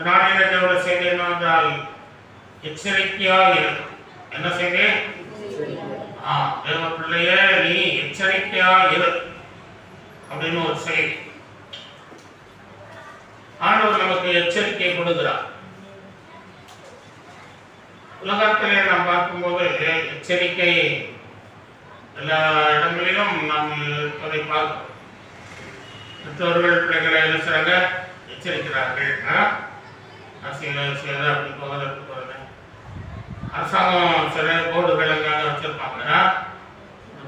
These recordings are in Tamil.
நாளினோட செய்தி என்னவென்றால் எச்சரிக்கையாக என்ன செய்தி? தேவ பிள்ளையே நீ எச்சரிக்கையாக இரு அப்படின்னு ஒரு செய்தி. ஆண்டவர் நமக்கு எச்சரிக்கை கொடுக்கிறார். உலகத்திலே நாம் பார்க்கும்போது எச்சரிக்கை எல்லா இடங்களிலும் நாம் அதை பார்க்கிறோம். மற்றவர்கள் பிள்ளைகளை என்ன செய்றாங்க? எச்சரிக்கிறார்கள். அப்படி போகிறதுக்கு போகிறது. அரசாங்கம் சில போர்டுகள் எல்லாம் வச்சிருப்பாங்க.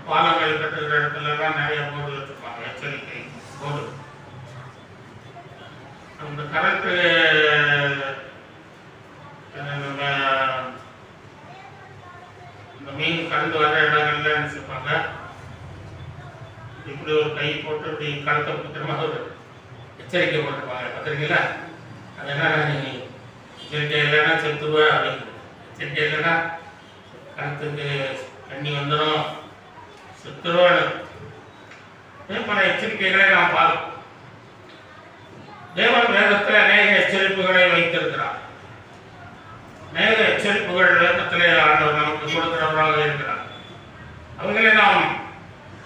பாலங்கள் கட்டுகிற இடத்துல எல்லாம் நிறைய போர்டு வச்சிருப்பாங்க, எச்சரிக்கை போர்டு. அந்த கரண்ட் இந்த மீன் கலந்து வர இடங்கள்ல நினைச்சிருப்பாங்க. இப்படி ஒரு கை போட்டு இப்படி கழுத்தை பிடிக்கிற ஒரு எச்சரிக்கை போட்டிருப்பாங்க. பார்த்துருக்கீங்களா? அது என்ன, நீ எச்சரிக்கை இல்லைன்னா செத்துருவ அப்படின்னு. எச்சரிக்கை இல்லைன்னா கழுத்துக்கு தண்ணி வந்துடும், செத்துருவேன். பல எச்சரிக்கைகளை நாம் பார்ப்போம். தேவன் வேதத்தில் அநேக எச்சரிப்புகளை வைத்திருக்கிறார். அநேக எச்சரிப்புகள் வேதத்திலே ஆண்டவர் நமக்கு கொடுக்கிறவராக இருக்கிறார். அவர்களை நாம்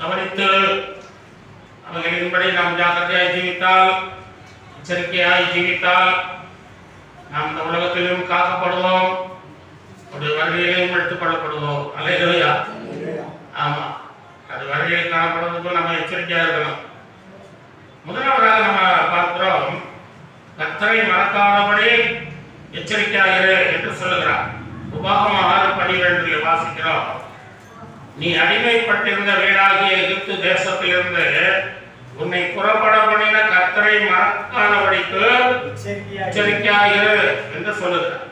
கவனித்து அவர்களின்படி நாம் ஜாக்கிரதையாய் ஜீவித்தால், எச்சரிக்கையாய் ஜீவித்தால் நாம் இந்த உலகத்திலும் காக்கப்படுவோம், ஒரு வருகையிலும் எடுத்துக் கொள்ளப்படுவோம். அல்லேலூயா. ஆமா, அது வருகையில் காணப்படுவதற்கும் நம்ம எச்சரிக்கையா இருக்கணும். முதலாவதாக நம்ம பார்க்கிறோம், கர்த்தரை மறக்காதபடி எச்சரிக்கையாயிரு என்று சொல்லுகிறார். உபாகமம் 6:12 வாசிக்கிறோம். நீ அடிமைப்பட்டிருந்த வீடாகிய எகிப்து தேசத்திலிருந்து உன்னை புறப்பட பண்ணின கர்த்தரை மறக்காதபடிக்கு எச்சரிக்கையாயிரு என்று சொல்லுகிறார்.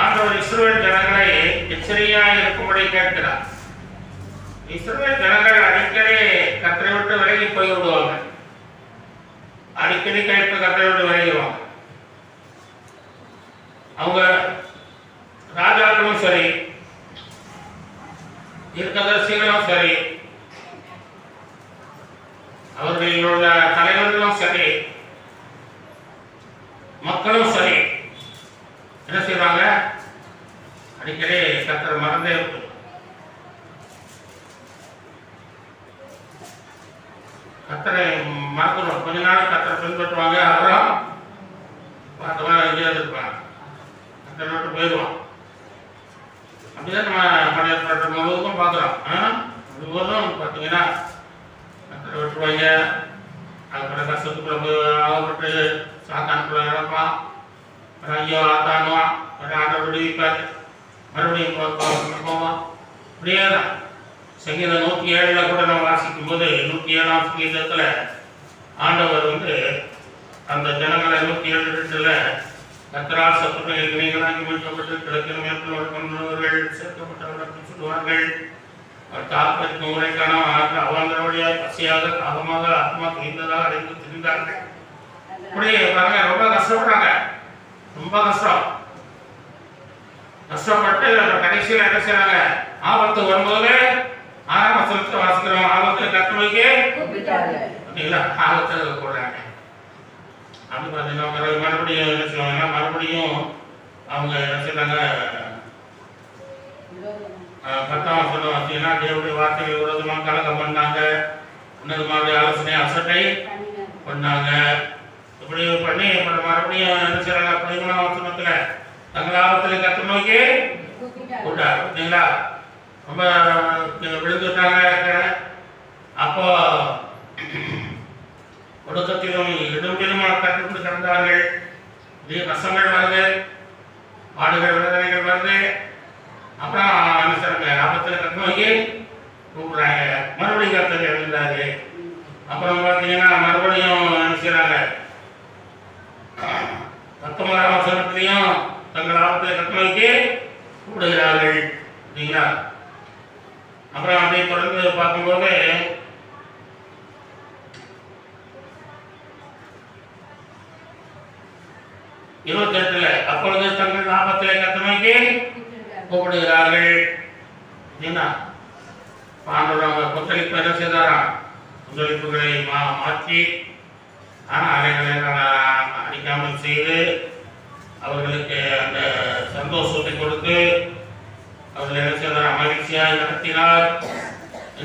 ஆண்டவர் இஸ்ரவேல் ஜனங்களை எச்சரிக்கையாக இருக்கும்படி கேட்கிறார். இஸ்ரவேல் ஜனங்கள் அடிக்கடி கர்த்தரை விட்டு விலகி போய்விடுவாங்க. அடிக்கடி கேட்டு கர்த்தரை விட்டு விலகிடுவாங்க. அவங்க ராஜாக்களும் சரி, தீர்க்கதரிசிகளும் சரி, அவர்களுடைய தலைவர்களும் சரி, மக்களும் சரி, என்ன செய்வாங்க? அடிக்கடி கர்த்தரை மறந்தே இருக்கும். கர்த்தரை மறந்துடும். கொஞ்ச நாள் கர்த்தரை பின்பற்றுவாங்க, அப்புறம் பார்த்தவா எங்கேயாவது இருப்பாங்க, கர்த்தரை விட்டு போயிடுவான். அப்படிதான் நம்ம பழைய ஏற்பாடு முழுவதும் பார்க்குறோம். முழுவதும் பார்த்தீங்கன்னா கர்த்தரை விட்டுருவாங்க. அதுக்கப்புறம் கஷ்டத்துக்குள்ள போய் ஆகப்பட்டு சாத்தானுக்குள்ள இறப்பான். ஐயோ ஆத்தானுவான், ஆண்டவர் விடுவிப்பார், மறுபடியும் போவான். இப்படியே தான். சங்கீதம் 107 கூட நம்ம வாசிக்கும் போது 107ஆம் சங்கீதத்தில் ஆண்டவர் அந்த ஜனங்களை 107:2 கர்த்தரால் சத்துருக்கள் இணைகளாகி மீட்கப்பட்டு கிழக்கிலும் மேற்கிலும் கொண்டவர்கள் சேர்க்கப்பட்டவர்கள் சொல்லுவார்கள். அவர் தாக்கத்தின் உரைக்கான அவாந்தரவழியாய் பசியாக தாகமாக ஆத்மா தீர்ந்ததாக அடைந்து திரிந்தார்கள். இப்படி பாருங்க, ரொம்ப கஷ்டப்படுறாங்க, ரொம்ப கஷ்டப்பட்டு கடைசியில் என்ன செய்றாங்க? ஆபத்து வரும்போது 6ஆம் வசனத்தில் வாசிக்கிறோம், ஆபத்தில் கர்த்தருக்கு பார்த்தீங்களா, ஆபத்தில் போடுறாங்க. அப்படி பார்த்தீங்கன்னா மறுபடியும் என்ன செய்வாங்கன்னா, மறுபடியும் அவங்க என்ன செய்றாங்க? 10ஆம் வசனம் பார்த்தீங்கன்னா, தேவனுடைய வார்த்தைகள் விரோதமாக கலகம் பண்ணாங்க, உன்னதமாக ஆலோசனை அசட்டை பண்ணாங்க. இப்படி பண்ணி மறுபடியும் என்ன செய்றாங்க? 11ஆம் வசனத்துல தங்கள் ஆபத்தில் கர்த்தரை நோக்கி கூட்டார். பார்த்தீங்களா, ரொம்ப விழுந்துட்டாங்க. அப்போ ஒடுக்கத்திலும் இடும்பிலும் கட்டுப்பட்டு கிடந்தார்கள். நிறைய கஷ்டங்கள் வருது, பாடுகள் வேதனைகள் வருது. அப்புறம் என்ன செய்றாங்க? ஆபத்தில் கர்த்தரை நோக்கி கூப்பிடுறாங்க. மறுபடியும் கர்த்தர் எழுந்தாரு. அப்புறம் பார்த்தீங்கன்னா மறுபடியும் என்ன செய்றாங்க? 19ஆம் வசனத்திலையும் தங்கள் ஆபத்தில் கர்த்தரை நோக்கி கூப்பிடுகிறார்கள். சரிங்களா? அப்புறம் அப்படியே தொடர்ந்து பார்க்கும்போது 28 அப்பொழுது தங்கள் ஆபத்திலே கர்த்தரை நோக்கி கூப்பிடுகிறார்கள். என்ன ஆண்டவர் கொத்தளிப்பு என்ன செய்தாராம்? கொந்தளிப்புகளை மாற்றி அலைகளை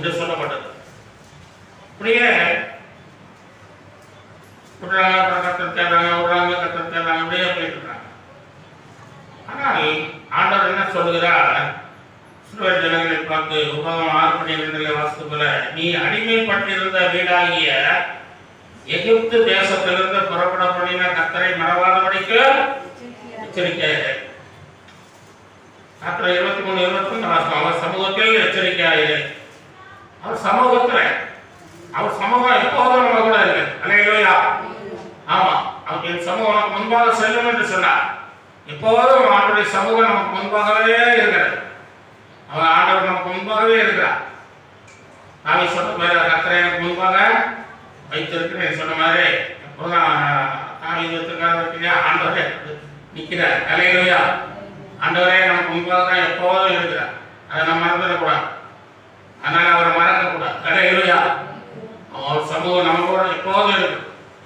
என்று சொல்லப்பட்டது. இப்படியே கத்தர் தேடுறாங்க, விடுறாங்க, கத்தர் தேடுறாங்க, அப்படியே போயிட்டு இருக்காங்க. ஆனால் ஆண்டவர் என்ன சொல்லுகிறார்? இஸ்ரவேல் ஜனங்களை பார்த்து உபாகமம் 6:12 வாசித்து போல, நீ அடிமைப்பட்டிருந்த வீடாகிய எகிப்து தேசத்திலிருந்து புறப்பட பண்ணின கர்த்தரை மறவாதபடிக்கு எச்சரிக்கையாயிரு. 23:21 அவர் சமூகத்தில் எச்சரிக்கையாயிரு. அவர் சமூகம் எப்போதும் நம்ம கூட இருக்கு. அல்லேலூயா. ஆமா, அவர் என் சமூகம் உனக்கு முன்பாக செல்லும் என்று சொன்னார். எப்போதும் ஆண்டவருடைய சமூகம் நமக்கு முன்பாகவே இருக்கிறது. அவன் ஆண்டவர் நமக்கு முன்பாகவே இருக்கிறார். நாவி சொன்ன மாதிரி கர்த்தரை எனக்கு முன்பாக வைத்திருக்கிறேன் சொன்ன மாதிரி எப்போதும் நாவி வைத்திருக்காரு. ஆண்டவரே நிற்கிறார். அல்லேலூயா. ஆண்டவரே நமக்கு முன்பாக தான் எப்போதும் இருக்கிறார். அதை நம்ம மறந்துடக்கூடாது. அதனால அவரை மறக்கக்கூடாது. அல்லேலூயா. அவர் சமூகம் நம்ம கூட எப்போதும் இருக்கு.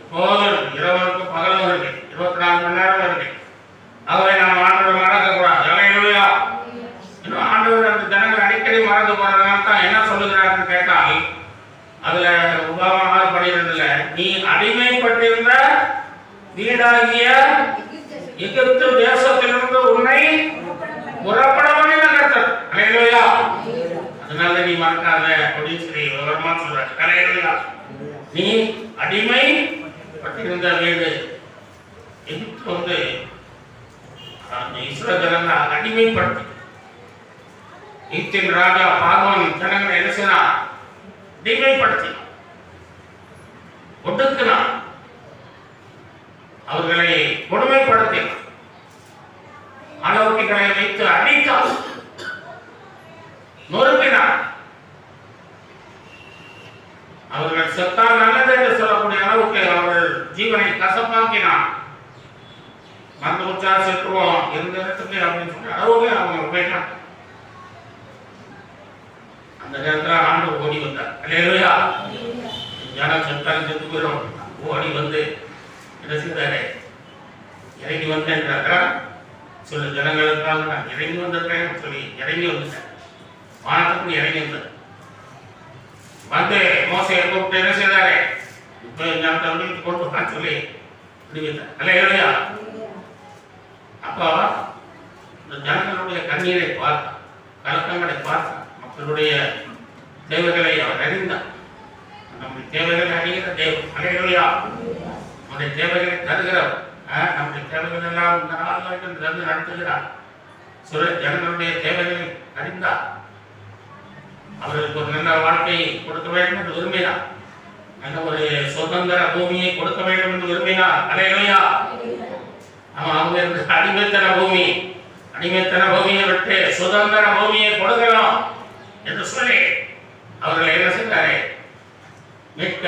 எப்போதும் இருக்கு. இரவு இருக்கு, பகலும் இருக்கு, 24 மணி நேரம் இருக்கு. அவரை நம்ம ஆண்டவரை மறக்கக்கூடாது. அல்லேலூயா. இன்னும் ஆண்டவர் அந்த ஜனங்கள் அடிக்கடி மறந்து போறதுனால தான் என்ன சொல்லுகிறாருன்னு கேட்டால், அதுல உபாகமம் 6:12 நீ அடிமைப்பட்டிருந்த வீடாகிய எகிப்து தேசத்திலிருந்து உன்னை புறப்பட பண்ணின கர்த்தர். அல்லேலூயா. அதனால நீ மறக்காத அப்படின்னு சொல்லி விவரமா சொல்றாரு. அல்லேலூயா. நீ அடிமைப்பட்டிருந்த வீடு எகிப்து இஸ்ரவேல் ஜனங்களை அடிமைப்படுத்தி எகிப்தின் ராஜா பார்வோன் ஜனங்களை என்ன செய்தான்? அடிமைப்படுத்தி ஒடுக்கினான், அவர்களை கொடுமைப்படுத்தினான், அளவுகளை வைத்து அடித்தான், நொறுக்கினான். அவர்கள் செத்தால் நல்லது என்று சொல்லக்கூடிய அளவுக்கு அவர்கள் ஜீவனை கசப்பாக்கினான். மருந்து குடிச்சா செத்துருவோம் எந்த இடத்துக்கு அப்படின்னு சொல்லி அளவுக்கு அவங்க போயிட்டான். அந்த நேரத்தில் ஆண்டு ஓடி வந்தார். அல்லேலூயா. ஜனம் செத்தாலும் செத்து போயிடும். ஓடி வந்து என்ன செய்தாரு? இறங்கி வந்தேன்றாரா சொல்லு, ஜனங்களுக்காக நான் இறங்கி வந்திருக்கேன் சொல்லி இறங்கி வந்துட்டேன். வானத்துக்கு இறங்கி வந்தார். வந்து மோசையை கூப்பிட்டு என்ன செய்தாரு? இப்போ ஞாபகத்தை வந்து கொண்டு வரான்னு சொல்லி விடுவித்தார். அல்லேலூயா. அப்போ இந்த ஜனங்களுடைய கண்ணீரை பார்த்தான், கலக்கங்களை பார்த்தான், மக்களுடைய தேவைகளை அவர் அறிந்தார். நம்முடைய தேவைகளை அறிகிற தேவன். அல்லேலூயா. நம்முடைய தேவைகளை தருகிறவர். நம்முடைய தேவைகள் எல்லாம் இந்த நாள் வரைக்கும் தந்து நடத்துகிறார். ஜனங்களுடைய தேவைகளை அறிந்தார். அவர்களுக்கு ஒரு நல்ல வாழ்க்கையை கொடுக்க வேண்டும் என்று விரும்பினார். நல்ல ஒரு சுதந்திர பூமியை கொடுக்க வேண்டும் என்று விரும்பினார். அல்லேலூயா. அவங்க அடிமைத்தன பூமியை விட்டு சுதந்திர பூமியை கொடுக்கலாம் என்று சொல்லி அவர்களை என்ன செய்தாரே? மீட்க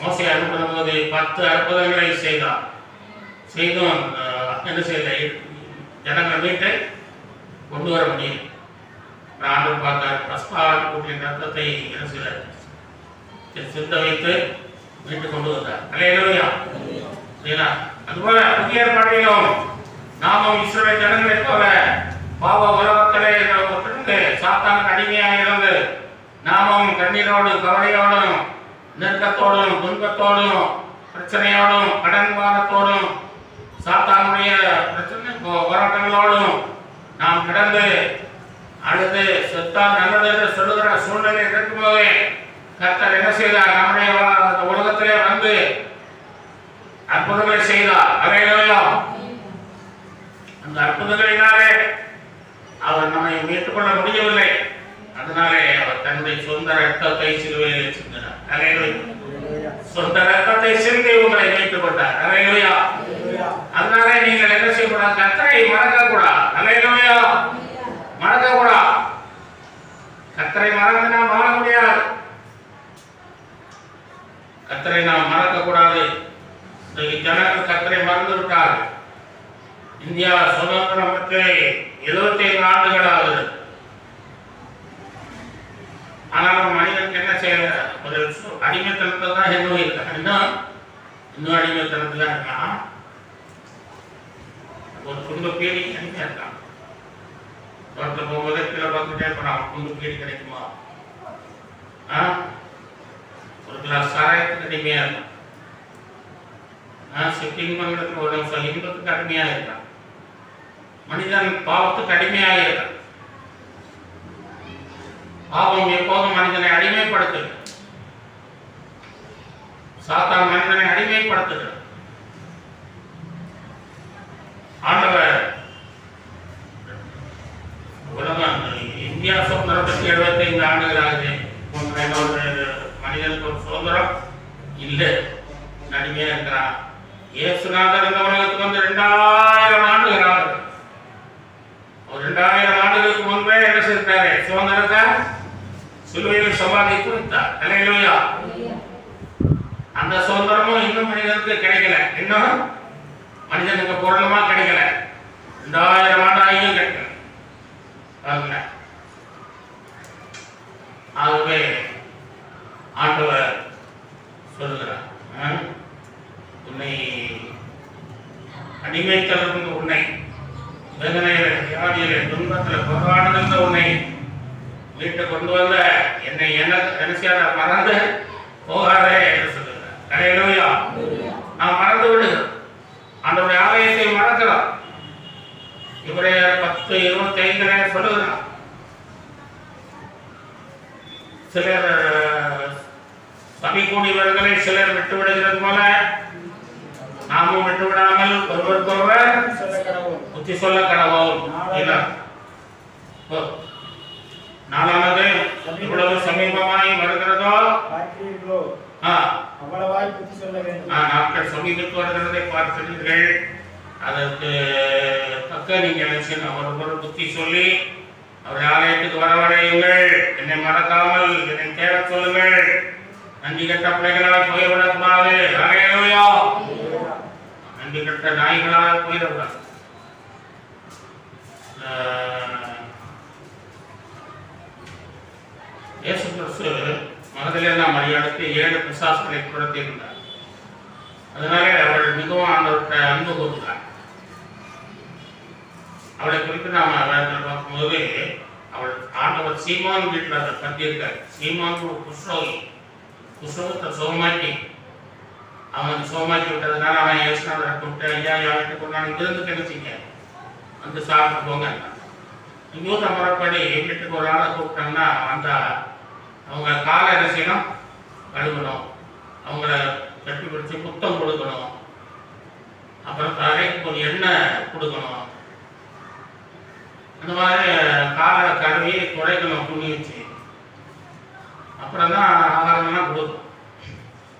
மோசையை அனுப்பும் போது 10 அற்புதங்களை செய்தார். செய்தும் என்ன செய்த ஜனங்களை மீட்டு கொண்டு வர முடியும். ஆண்டவர் பார்த்தார். பஸ்பாவின் ரத்தத்தை என்ன செய்தார்? சிந்த வைத்து மீட்டு கொண்டு வந்தார். அல்லேலூயா. அதுபோல புதிய ஏற்பாட்டிலும் நாமும் இஸ்ரவேல் ஜனங்களைப் போல பாவ உலகத்திலே சாத்தானுக்கு அடிமையாக இருந்து நாமும் கண்ணீரோடு, கவலையோடும், நெருக்கத்தோடும், துன்பத்தோடும், பிரச்சனையோடும், கடன் வாரத்தோடும், சாத்தானுடைய பிரச்சனை போராட்டங்களோடும் நாம் கிடந்து அழுது செத்தால் நல்லது என்று சொல்லுகிற சூழ்நிலை இருக்கும்போதே கர்த்தர் என்ன செய்தார்? நம்முடைய உலகத்திலே வந்து அற்புதங்களை செய்தார். அல்லேலூயா. அந்த அற்புதங்களினாலே அவர் நம்மை மீட்டுக்கொள்ள முடியவில்லை. அதனாலே அவர் தன்னுடைய சொந்த ரத்தத்தை சிலுவையில் சிந்தினார். அல்லேலூயா. சொந்த ரத்தத்தை சிந்தி உங்களை மீட்டுக் கொண்டார். அல்லேலூயா. அதனாலே நீங்கள் என்ன செய்யக்கூடாது? கர்த்தரை மறக்கக்கூடாது. அல்லேலூயா. மறக்கக்கூடாது. கர்த்தரை மறந்து நாம் வாழ முடியாது. கர்த்தரை நாம் மறக்கக்கூடாது. ஜனங்கள் கர்த்தரை மறந்து விட்டார்கள். இந்தியா சுதந்திரம் பெற்று 75 ஆண்டுகள் ஆகுது. ஆனால் மனிதனுக்கு என்ன செய்யல? ஒரு அடிமைத்தனத்தில் தான் இன்னும் இருக்கான். இன்னும் அடிமைத்தனத்தில் தான் இருக்கான். ஒரு துண்டு பீடி அடிமையா இருக்கான். தோட்டத்தில் போகும்போதே கீழே பார்த்துட்டே இருப்பான். துண்டு பீடி கிடைக்குமா? ஒரு கிளாஸ் சாராயத்துக்கு அடிமையாக இருக்கான். சிட்டிங் பண்ணுறதுக்கு ஒரு நிமிஷம் இன்பத்துக்கு அடிமையாக இருக்கான். மனிதன் பாவத்துக்கு அடிமையாக இருக்கான். பாவம் எப்போதும் மனிதனை அடிமைப்படுத்துது. சாத்தான் மனிதனை அடிமைப்படுத்துது. ஆண்டவர் உலகம் இந்தியா சுதந்திரம் பெற்று 75 ஆண்டுகள் ஆகுது. மனிதனுக்கு ஒரு சுதந்திரம் இல்லை, அடிமையா இருக்கிறான். இயேசுநாதர் இந்த உலகத்துக்கு வந்து 2000 ஆண்டுகள் ஆகுது. ஒரு 2000 ஆண்டுகளுக்கு முன்பே என்ன செய்தாரு? சுதந்திரத்தை சிலுவையில் சம்பாதித்து வைத்தார். அல்லேலூயா. அந்த சுதந்திரமும் இன்னும் மனிதனுக்கு கிடைக்கல. இன்னும் மனிதனுக்கு பூரணமா கிடைக்கல. 2000 ஆண்டாயும் கிடைக்கல. ஆகவே ஆண்டவர் சொல்லுகிறார், உன்னை அடிமைத்தலிருந்து உன்னை வேதனையில, வியாதியில, துன்பத்தில் போராடுகின்ற உன்னை வீட்டை கொண்டு வந்த என்னை என்ன மறந்து போகாதே என்று சொல்லுகிறார். அல்லேலூயா. நாம் மறந்து விடுகிறோம். ஆண்டவருடைய ஆலயத்தை மறக்கிறோம். இவரே 10:25 சொல்லுகிறார். சிலர் சபை கூடியவர்களை சிலர் விட்டு விடுகிறது போல நாமும் விட்டு விடாமல் ஒருவருக்கொருவர் புத்தி சொல்ல கடவோம். நாளானது இவ்வளவு சமீபமாய் வருகிறதோ நாட்கள் சமீபத்து வருகிறதை பார்க்கிறீர்கள். அதற்கு தக்க நீங்கள் ஒருவர் புத்தி சொல்லி அவருடைய ஆலயத்துக்கு வரவழையுங்கள். என்னை மறக்காமல் என்னை தேட சொல்லுங்கள். நன்றி கட்ட பிள்ளைகளால் போய்விடக்கூடாது. அல்லேலூயா. நன்றி கட்ட நாய்களால் போயிடக்கூடாது. இயேசு கிறிஸ்து மகதலேனா மரியாளுக்கு 7 பிசாசுகளை துரத்தியிருந்தார். அதனால அவள் மிகவும் ஆண்டவர்கிட்ட அன்பு கூர்ந்தார். அவளை குறித்து நாம் வேதத்தில் பார்க்கும்போது அவள் ஆண்டவர் சீமான் வீட்டில் அதை பற்றியிருக்கார். சீமான் ஒரு குஷ்ரோகத்தை சுகமாக்கி அவனுக்கு சுகமாக்கி விட்டதுனால அவன் இயேசுநாதரை கூப்பிட்டு, ஐயா வீட்டுக்கு கொண்டாந்து விருந்து கிடைச்சிங்க, வந்து சாப்பிட்டு போங்க. யூத முறைப்படி வீட்டுக்கு ஒரு ஆளை கூப்பிட்டாங்கன்னா அந்த அவங்க காலை என்ன செய்யணும்? கழுவணும். அவங்கள கட்டி பிடிச்சி புத்தம் கொடுக்கணும். அப்புறம் தலைக்கு ஒரு எண்ணெய் கொடுக்கணும். அந்த மாதிரி காலை கழுவி குறைக்கணும் துணி வச்சு. அப்புறம் தான் ஆகாரம்லாம் கொடுக்கும்.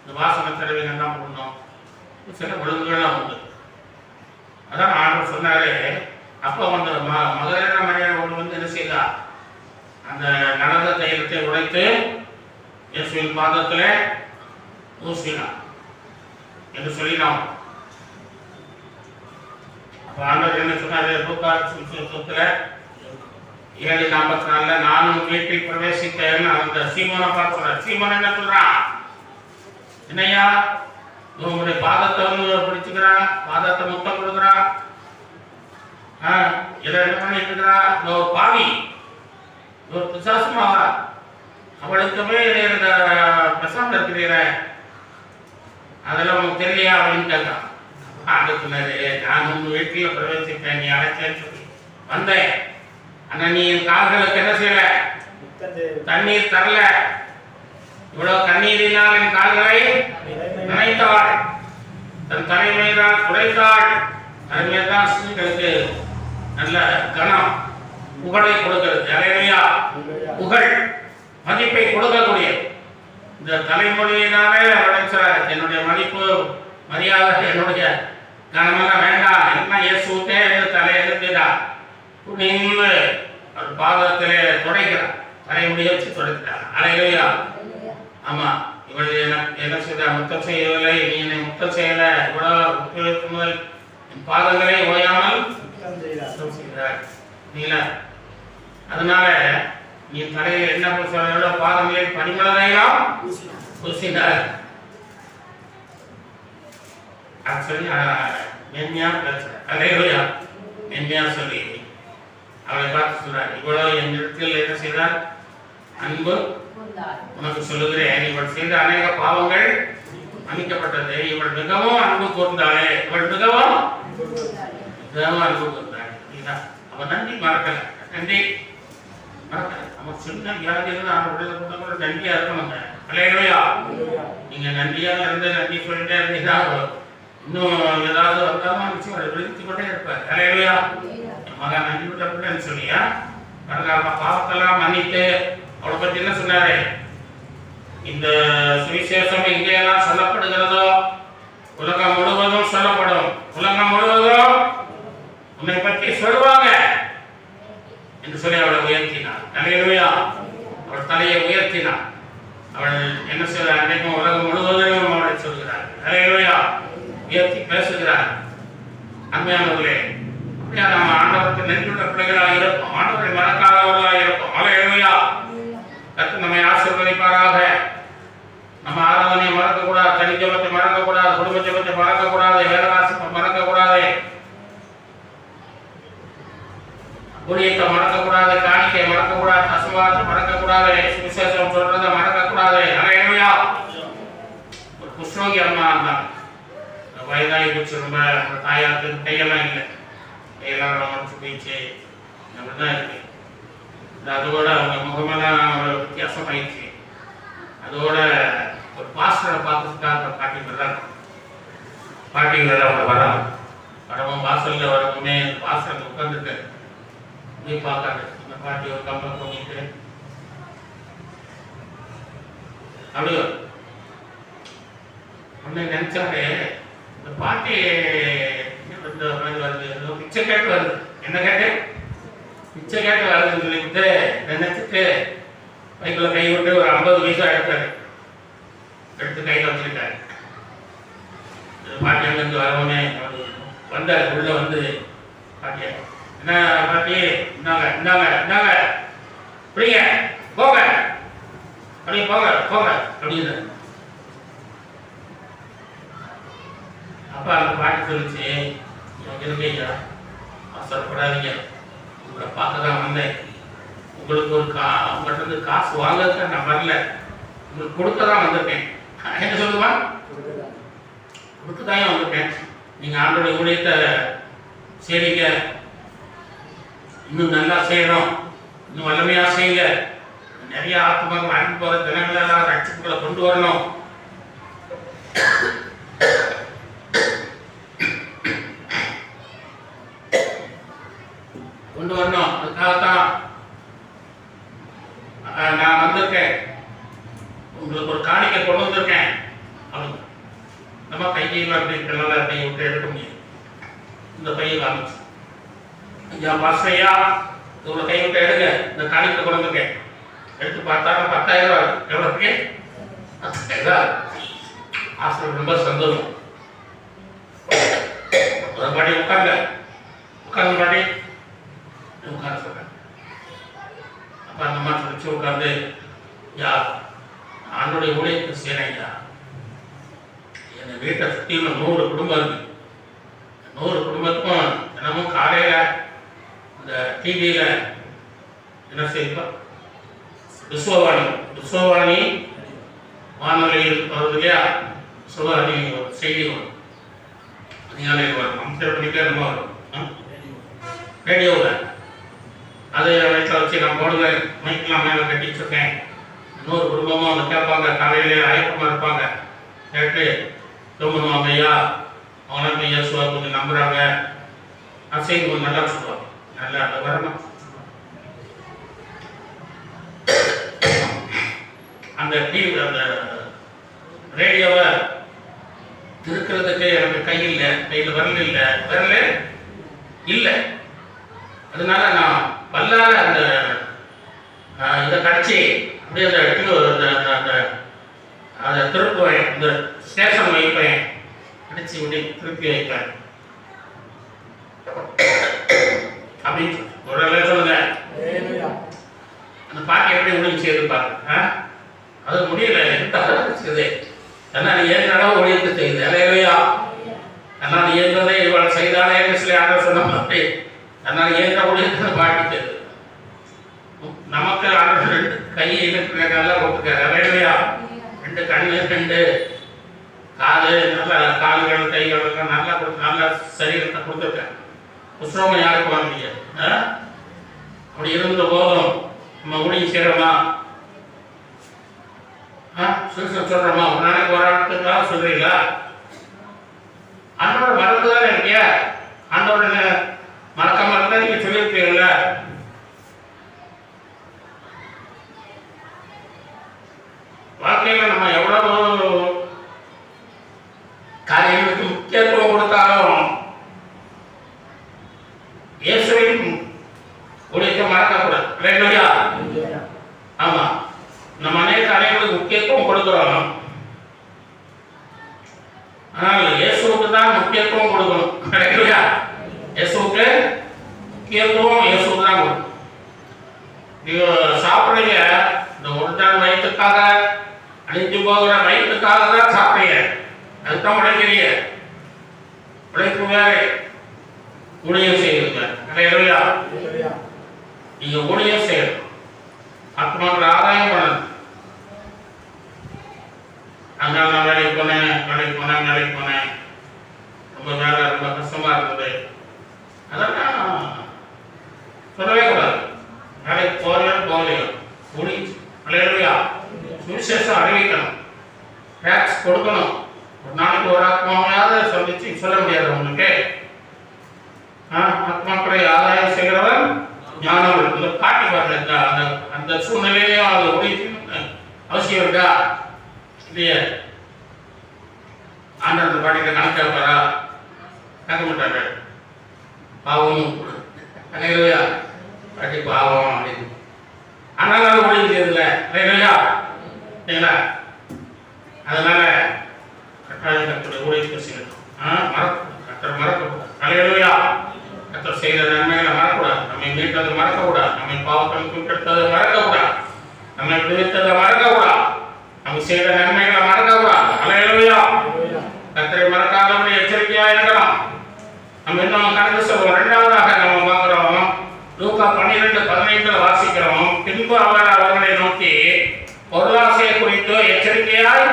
இந்த வாசனை திரவியங்கள்லாம் கொடுக்கணும். சில ஒழுங்குகள்லாம் உண்டு. அதான் ஆண்டவர் சொன்னாரு. அப்போ அந்த மகதலேனா மரியாள் ஒன்று வந்து என்ன செய்தா? அந்த நடந்த தைலத்தை உடைத்து இயேசுவின் பாதத்தில் ஊசினார் என்று சொல்லினோம். அப்போ ஆண்டவர் என்ன சொன்னாரு? லூக்கா சுவிசேஷத்துல 7:44 நானும் வீட்டில் பிரவேசித்தேன். அந்த சீமோனை பார்த்து சொல்றார். சீமோன் என்ன சொல்றான்? என்னையா உங்களுடைய பாதத்தை வந்து பிடிச்சுக்கிறான், பாதத்தை முத்தம் கொடுக்குறான், இதை என்ன பண்ணிட்டு இருக்கிறா? ஒரு பாவி, ஒரு பிசாசுமாவா, அவளுக்குமே பிரசாந்தம் இருக்கிறீர, அதெல்லாம் உங்களுக்கு தெரியலையா அப்படின்னு கேட்கான். ஆண்டு சொன்னாரு, நான் உங்க வீட்டில் பிரவேசிப்பேன், நீ அழைச்சேன்னு சொல்லி வந்தேன். ஆனா நீ என் கால்களுக்கு என்ன செய்யல? தண்ணீர் தரல. இவ்வளவு கண்ணீரினால் என் கால்களை நினைத்தாள், தன் தலைமையினால் குறைத்தாள். தலைமையில்தான் ஸ்திரீகளுக்கு நல்ல கனம் புகழை கொடுக்கிறது. அல்லேலூயா. புகழ் மதிப்பை கொடுக்கக்கூடிய இந்த தலைமொழியினாலே அவளைச்சார். என்னுடைய மதிப்பு மரியாதை என்னுடைய கனமெல்லாம் வேண்டாம், என்ன இயேசுக்கே தலையெழுத்திடா நின்று அவர் பாதத்திலே துடைக்கிறார். தலைமுடியை வச்சு துடைக்கிறார். அல்லேலூயா. ஆமா, இவள் என்ன செய்த? முத்தம் செய்யவில்லை, நீ என்னை முத்தம் செய்யல, இவ்வளவு முதல் பாதங்களை ஓயாமல் செய்கிறார். அதனால நீ தலையில் என்ன பூச பாதங்களில் பனிமலரையெல்லாம் பூசினார். சொல்லி மென்மையா பேசுறார். அல்லேலூயா. மென்மையா சொல்லி அவளை பார்த்து சொல்றார், இவ்வளவு என் இடத்தில் என்ன செய்தார்? அன்பு உனக்கு சொல்லுகிறேன், இவள் செய்த அநேக பாவங்கள் மன்னிக்கப்பட்டது, இவள் மிகவும் அன்பு கூர்ந்தாளே, இவள் மிகவும் அன்பு கூர்ந்தாள். அவன் நன்றி மறக்கல, நன்றி மறக்கல. அவன் சின்ன வியாதிகள் அவர்கள் நன்றியா இருக்கணுங்க. அல்லேலூயா. நீங்க நன்றியா இருந்து நன்றி சொல்லிட்டே இருந்தீங்கன்னா இன்னும் ஏதாவது வந்தாலும் நிச்சயம் அதை விழுத்து கொண்டே இருப்பார். அல்லேலூயா. மகன் நன்றி விட்டப்பட்டேன்னு சொல்லியா பாவத்தெல்லாம் மன்னித்து அவளை பத்தி என்ன சொன்னாரு? இந்த சுவிசேஷம் எங்கெல்லாம் சொல்லப்படுகிறதோ உலகம் முழுவதும் சொல்லப்படும், உலகம் முழுவதும் உன்னை பற்றி சொல்லுவாங்க என்று சொல்லி அவளை உயர்த்தினார். அல்லேலூயா. அவள் தலையை உயர்த்தினார். அவள் என்ன சொல்ற? அன்றைக்கும் உலகம் முழுவதும் அவளை சொல்கிறார். அல்லேலூயா. உயர்த்தி பேசுகிறார். அன்மையானவர்களே, அப்படியா நம்ம ஆண்டவருக்கு நன்றியுள்ள பிள்ளைகளாக இருப்போம், ஆண்டவரை மறக்காதவர்களாக இருப்போம். அல்லேலூயா. கர்த்தர் நம்மை ஆசீர்வதிப்பாராக. நம்ம ஆராதனையை மறக்கக்கூடாது, தனிஜபத்தை மறக்கக்கூடாது, குடும்ப ஜபத்தை மறக்கக்கூடாது, வேதவாசிப்பை மறக்கக்கூடாது, ஊழியத்தை மறக்கக்கூடாது, காணிக்கை மறக்கக்கூடாது, அசுவாசத்தை மறக்கக்கூடாது, சுவிசேஷம் சொல்றதை மறக்கக்கூடாது. அல்லேலூயா. ஒரு குஷ்ரோகி அம்மா இருந்தாங்க. வயதாகி போச்சு, ரொம்ப தாயாருக்கு கையெல்லாம் இல்லை, கையெல்லாம் உடச்சு போயிடுச்சு, அப்படிதான் இருக்கு. அதோட அவங்க முகமெல்லாம் ஒரு வித்தியாசம் ஆயிடுச்சு. அதோட ஒரு பாஸ்டரை பார்த்துட்டாங்க. பாட்டிகள் அவங்க வராங்க. வரவும் வாசல்ல வரவுமே பாஸ்டர் உட்காந்துட்டு போய் பார்க்காங்க. இந்த பாட்டி ஒரு கம்பம் பண்ணிட்டு அப்படியோ ஒன்னு நினைச்சாரு, இந்த பாட்டி வருது, பிச்சை கேட்டு வருது. என்ன கேட்டு? பிச்சை கேட்டு வருதுன்னு சொல்லிவிட்டு நினைச்சிட்டு பைக்குள்ள கை விட்டு ஒரு 50 பைசா எடுத்து கையில் வச்சிருக்காரு. பாட்டி அங்கிருந்து வரவுமே வந்தார். உள்ள வந்து பாட்டியா, என்ன பாட்டி, இந்தாங்க இந்தாங்க இந்தாங்க, பிடிங்க, போங்க, அப்படி போங்க போங்க அப்படின்னு. அப்ப அந்த பாட்டி சொல்லிச்சு, இருக்கையா அவசரப்படாதீங்க, உங்களை பார்க்க தான் வந்தேன், உங்களுக்கு ஒரு உங்கள்கிட்ட இருந்து காசு வாங்கறதுக்கு நான் வரல, உங்களுக்கு கொடுக்க தான் வந்திருக்கேன். என்ன சொல்லுவா? கொடுக்க தான் வந்திருக்கேன். நீங்க ஆண்டோட ஊழியத்தை செய்றீங்க, இன்னும் நல்லா செய்யணும், இன்னும் வல்லமையா செய்யுங்க, நிறைய ஆத்மாக்கள் அனுப்பி போகிற தினங்களெல்லாம் ரட்சிப்புகளை கொண்டு வரணும். கொண்டு வரணும். அதுக்காகத்தான் நான் வந்திருக்கேன், உங்களுக்கு ஒரு காணிக்கை கொண்டு வந்திருக்கேன். அவங்க நம்ம கையில் அப்படி நல்லா கை விட்டு எடுக்க முடியும். இந்த பையை காமிச்சு, ஐயா பாஸ்டையா இவ்வளோ கை விட்டு எடுங்க, இந்த காணிக்கை கொண்டு வந்திருக்கேன். எடுத்து பார்த்தா 10,000 ரூபாய். எவ்வளோ இருக்கு? 10,000. ஆசிரியர் ரொம்ப சந்தோஷம். ஒரு பாட்டி உட்கார்ந்த உட்கார்ந்து பாட்டி உட்கார்ந்து சொல்றேன். அப்ப அந்த அம்மா சொல்லிச்சு உட்கார்ந்து, யா ஆண்டோடைய ஊழியத்தை செய்யறேன். என் வீட்டை சுற்றியுள்ள 100 குடும்பம் இருக்கு. 100 குடும்பத்துக்கும் தினமும் காலையில இந்த டிவியில என்ன செய்வோம், விஸ்வவாணி வானொலியில் வருது இல்லையா, விஸ்வவாணி செய்தி வரும், அதிகாலையில் வரும், 5 மணிக்கே நம்ம வரும் ரேடியோவில். அதை வீட்டில் வச்சு நான் போடுவேன், மைக்கெலாம் மேலே கட்டி வச்சுருக்கேன். 100 குடும்பமும் அவங்க கேட்பாங்க, காலையிலே ஆயத்தமாக இருப்பாங்க, கேட்டு தூங்கணும் ஐயா, அவங்களும் இயேசுவை கொஞ்சம் நம்புகிறாங்க, அசைன் கொஞ்சம் நல்லா சொல்லுவாங்க, நல்லா அதை வரணும். அந்த டிவி அந்த ரேடியோவை திருக்கிறதுக்கு எனக்கு கையில் விரல் இல்லை. அதனால நான் பல்லார அந்த இதை கடிச்சு அப்படியே அதை திருப்புவேன், இந்த ஸ்டேஷன் வைப்பேன், அடிச்சு இப்படி திருப்பி வைப்பேன் அப்படின்னு ஒரு சொல்லுங்க. அந்த பாட்டி எப்படி முடிவு செய்திருப்பாங்க? அது முடியல, இருக்குது. தன்னால் ஏற்ற அளவு ஒழித்து செய்யுது. அல்லேலூயா. தன்னால் இயன்றதை இவள் செய்தாலே சொல்லி ஆண்டவர் சொன்ன மாதிரி தன்னால் ஏற்ற ஒழித்து பாட்டி செய்து நமக்கு ஆண்டவர் 2 கை இருக்கிற நல்லா கொடுத்துருக்காரு. அலையிலையா 2 கண்ணு 2 காது நல்லா கால்கள் கைகள் நல்லா கொடுத்து நல்லா சரீரத்தை கொடுத்துருக்காரு. புஸ்தகம் யாருக்கு வாங்க முடியாது. அப்படி இருந்த போதும் நம்ம ஊழியம் செய்யறோமா, சொல்றோமா? ஒரு நாளைக்கு ஒரு ஆளுக்காக சொல்றீங்களா? ஆண்டோட மறந்துதானே இருக்கியா? ஆண்டோட மறக்காம இருந்தா நீங்க சொல்லியிருப்பீங்கல்ல. வாழ்க்கையில நம்ம எவ்வளவு காரியங்களுக்கு முக்கியத்துவம் கொடுத்தாலும் இயேசுவின் ஊழியத்தை மறக்கக்கூடாது. ஆமா, நம்ம அநேக காரியங்களுக்கு முக்கியத்துவம் கொடுக்கிறோம், ஆனால் இயேசுவுக்கு தான் முக்கியத்துவம் கொடுக்கணும். இயேசுவுக்கு முக்கியத்துவம் இயேசுக்கு தான் கொடுக்கணும். நீங்க சாப்பிடுறீங்க, இந்த ஒரு நாள் வயிற்றுக்காக, அழிஞ்சு போகிற வயிற்றுக்காக தான் சாப்பிடுறீங்க. அதுதான் உழைக்கிறீங்க. உழைப்பு வேறு, ஊழியம் செய்யுங்க. நீங்க ஊழியம் செய்யணும், ஆத்மாக்கள் ஆதாயம் பண்ணணும். அதனால நான் வேலைக்கு போனேன், ரொம்ப வேலை, ரொம்ப கஷ்டமா இருந்தது. அதெல்லாம் சொல்லவே கூடாது. வேலைக்கு போகலையோ ஊழியா சுவிசேஷம் அறிவிக்கணும், டேக்ஸ் கொடுக்கணும். ஒரு நாளைக்கு ஒரு ஆத்மாவையாவது சொல்ல முடியாது உங்களுக்கு. ஆத்மாக்களை ஆதாயம் செய்கிறவர் ஞானம் காட்டி பாருங்க. அந்த சூழ்நிலையிலையும் அது ஊழியத்தின் அவசியம் இருக்கா இல்லையா? ஆண்டவர் பாட்டிட்ட கணக்கு வைப்பாரா? கேட்க மாட்டாரு. பாவம் இல்லையா? பாட்டி பாவம் அப்படின்னு. ஆனால் அது ஊழியம் செய்யறதில்ல இல்லையா? சரிங்களா? அதனால கட்டாயத்துடைய ஊழியத்தை செய்யணும். கத்தர் மறக்கக்கூடாது. அலையலுயா, கத்தர் செய்த நன்மைகளை மறக்கக்கூடாது. நம்மை மீட்டதை மறக்கக்கூடாது. நம்மை பாவங்களுக்கு கெடுத்ததை மறக்கக்கூடாது. நம்மை விடுவித்ததை மறக்கக்கூடாது. நம்ம செய்த நன்மைகளை மறக்கக்கூடாது. அலையலுயா, கத்தரை மறக்காதபடி எச்சரிக்கையா இருக்கலாம். நம்ம இன்னும் கடந்து சொல்லுவோம். 2வதாக நம்ம பார்க்கிறோம், லூக்கா 12:15 வாசிக்கிறோம். பின்பு அவர் அவர்களை நோக்கி பொருளாசையை குறித்து எச்சரிக்கையாய்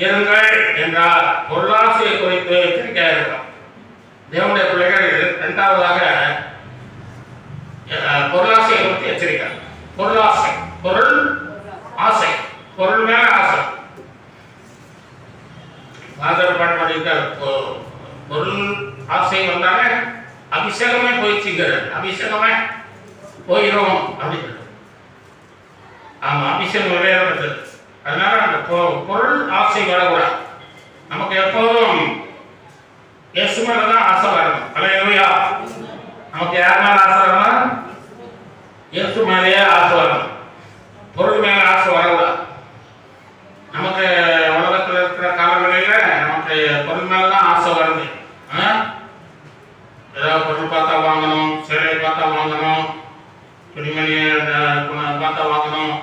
இருங்கள் என்றார். பொருளாசையை குறித்து எச்சரிக்கையாக இருக்கிறோம். தேவனுடைய பிள்ளைகள் 2வதாக பொருளாசையை குறித்து எச்சரிக்கை. பொருளாசை, பொருள் ஆசை, பொருள் மேல ஆசை. பாதர் பாட்டு பொருள் ஆசை வந்தாலே அபிஷேகமே போயிடுச்சுங்கிறது. அபிஷேகமே போயிடும் அப்படின்னு. ஆமா, அபிஷேகம் விளையாடுறது. அதனால அந்த பொருள் ஆசை வரக்கூடாது. நமக்கு எப்போதும் இயேசு மேலதான் ஆசை வரணும். அல்லேலூயா. நமக்கு யார் மேல ஆசை வரணும்? இயேசு மேலேயே ஆசை வரணும். பொருள் மேல ஆசை வரக்கூடாது. நமக்கு உலகத்தில் இருக்கிற காலங்களில நமக்கு பொருள் மேலதான் ஆசை வருது. ஏதாவது பொருள் பார்த்தா வாங்கணும், சேலை பார்த்தா வாங்கணும், துணிமணியை பார்த்தா வாங்கணும்,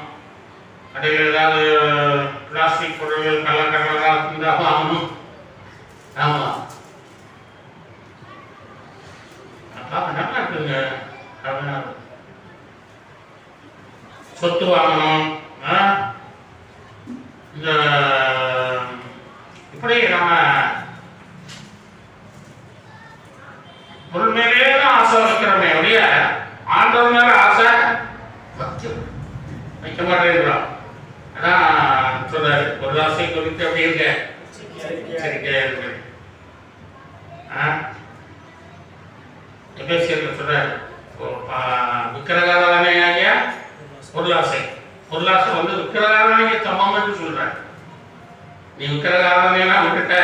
கடையில் ஏதாவது பிளாஸ்டிக் பொருள்கள் கலக்கடலாக இருந்தால் வாங்கணும். ஆமா, நல்லா இருக்குங்க. சொத்து வாங்கணும். இந்த இப்படி நம்ம பொருள் மேலே தான் ஆசை வைக்கிறோமே ஒழிய ஆண்டவர் மேல ஆசை வைக்க மாட்டேங்கிறோம். அதான் சொல்றாரு, பொருளாசை குறித்து அப்படி இருக்க எச்சரிக்கையா இருக்கு. எபேசியர் சொல்றாரு, விக்கிரகாராதனையாகிய பொருளாசை. பொருளாசை வந்து விக்கிரகாராதனைக்கு சமம் என்று சொல்றாரு. நீ விக்கிரகாராதனையெல்லாம் விட்டுட்ட,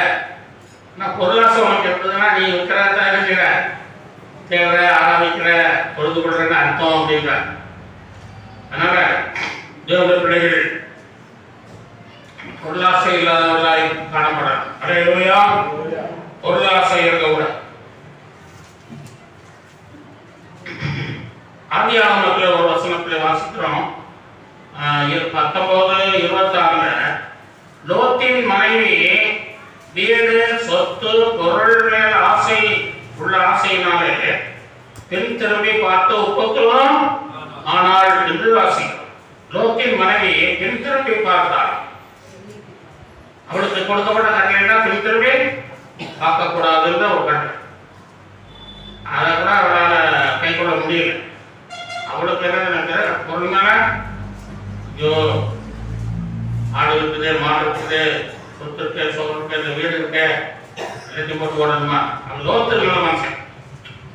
நான் பொருளாசை உனக்கு எப்படின்னா நீ விக்கிரகத்தை இருக்கிற தேவை ஆராதிக்கிற பொழுது கொள்றன்னு அர்த்தம் அப்படின்ற. அதனால தேவனுடைய பிள்ளைகள் பொருளாசை இல்லாதவர்களாய் காணப்படாது. அல்லேலூயா. பொருளாசை இருக்கக்கூட. ஆதியாகமத்தில் ஒரு வசனத்தில் வாசிக்கிறோம், 19:26 லோத்தின் மனைவி வீடு, சொத்து, பொருள் மேல் ஆசை உள்ள ஆசையினாலே பின் திரும்பி பார்த்து உப்பத்துவம் ஆனால் என்று வாசிக்கிறோம். லோத்தின் மனைவி பின் திரும்பி பார்த்தாள். அவளுக்கு கொடுக்கப்பட்ட கட்டளைன்னா பின் திரும்பி பார்க்கக்கூடாதுன்ற ஒரு கட்டளை. அதை கூட அவளால் கை கொள்ள முடியல. அவளுக்கு என்ன நினைக்கிற பொருள்னால ஐயோ ஆடு இருக்குது, மாடு இருக்குது, சொத்து இருக்கு, சோறு இருக்கு, இந்த வீடு இருக்கு, எல்லாத்தையும் போட்டு ஓடணுமா? அவன் லோத்து நல்ல மனுஷன்,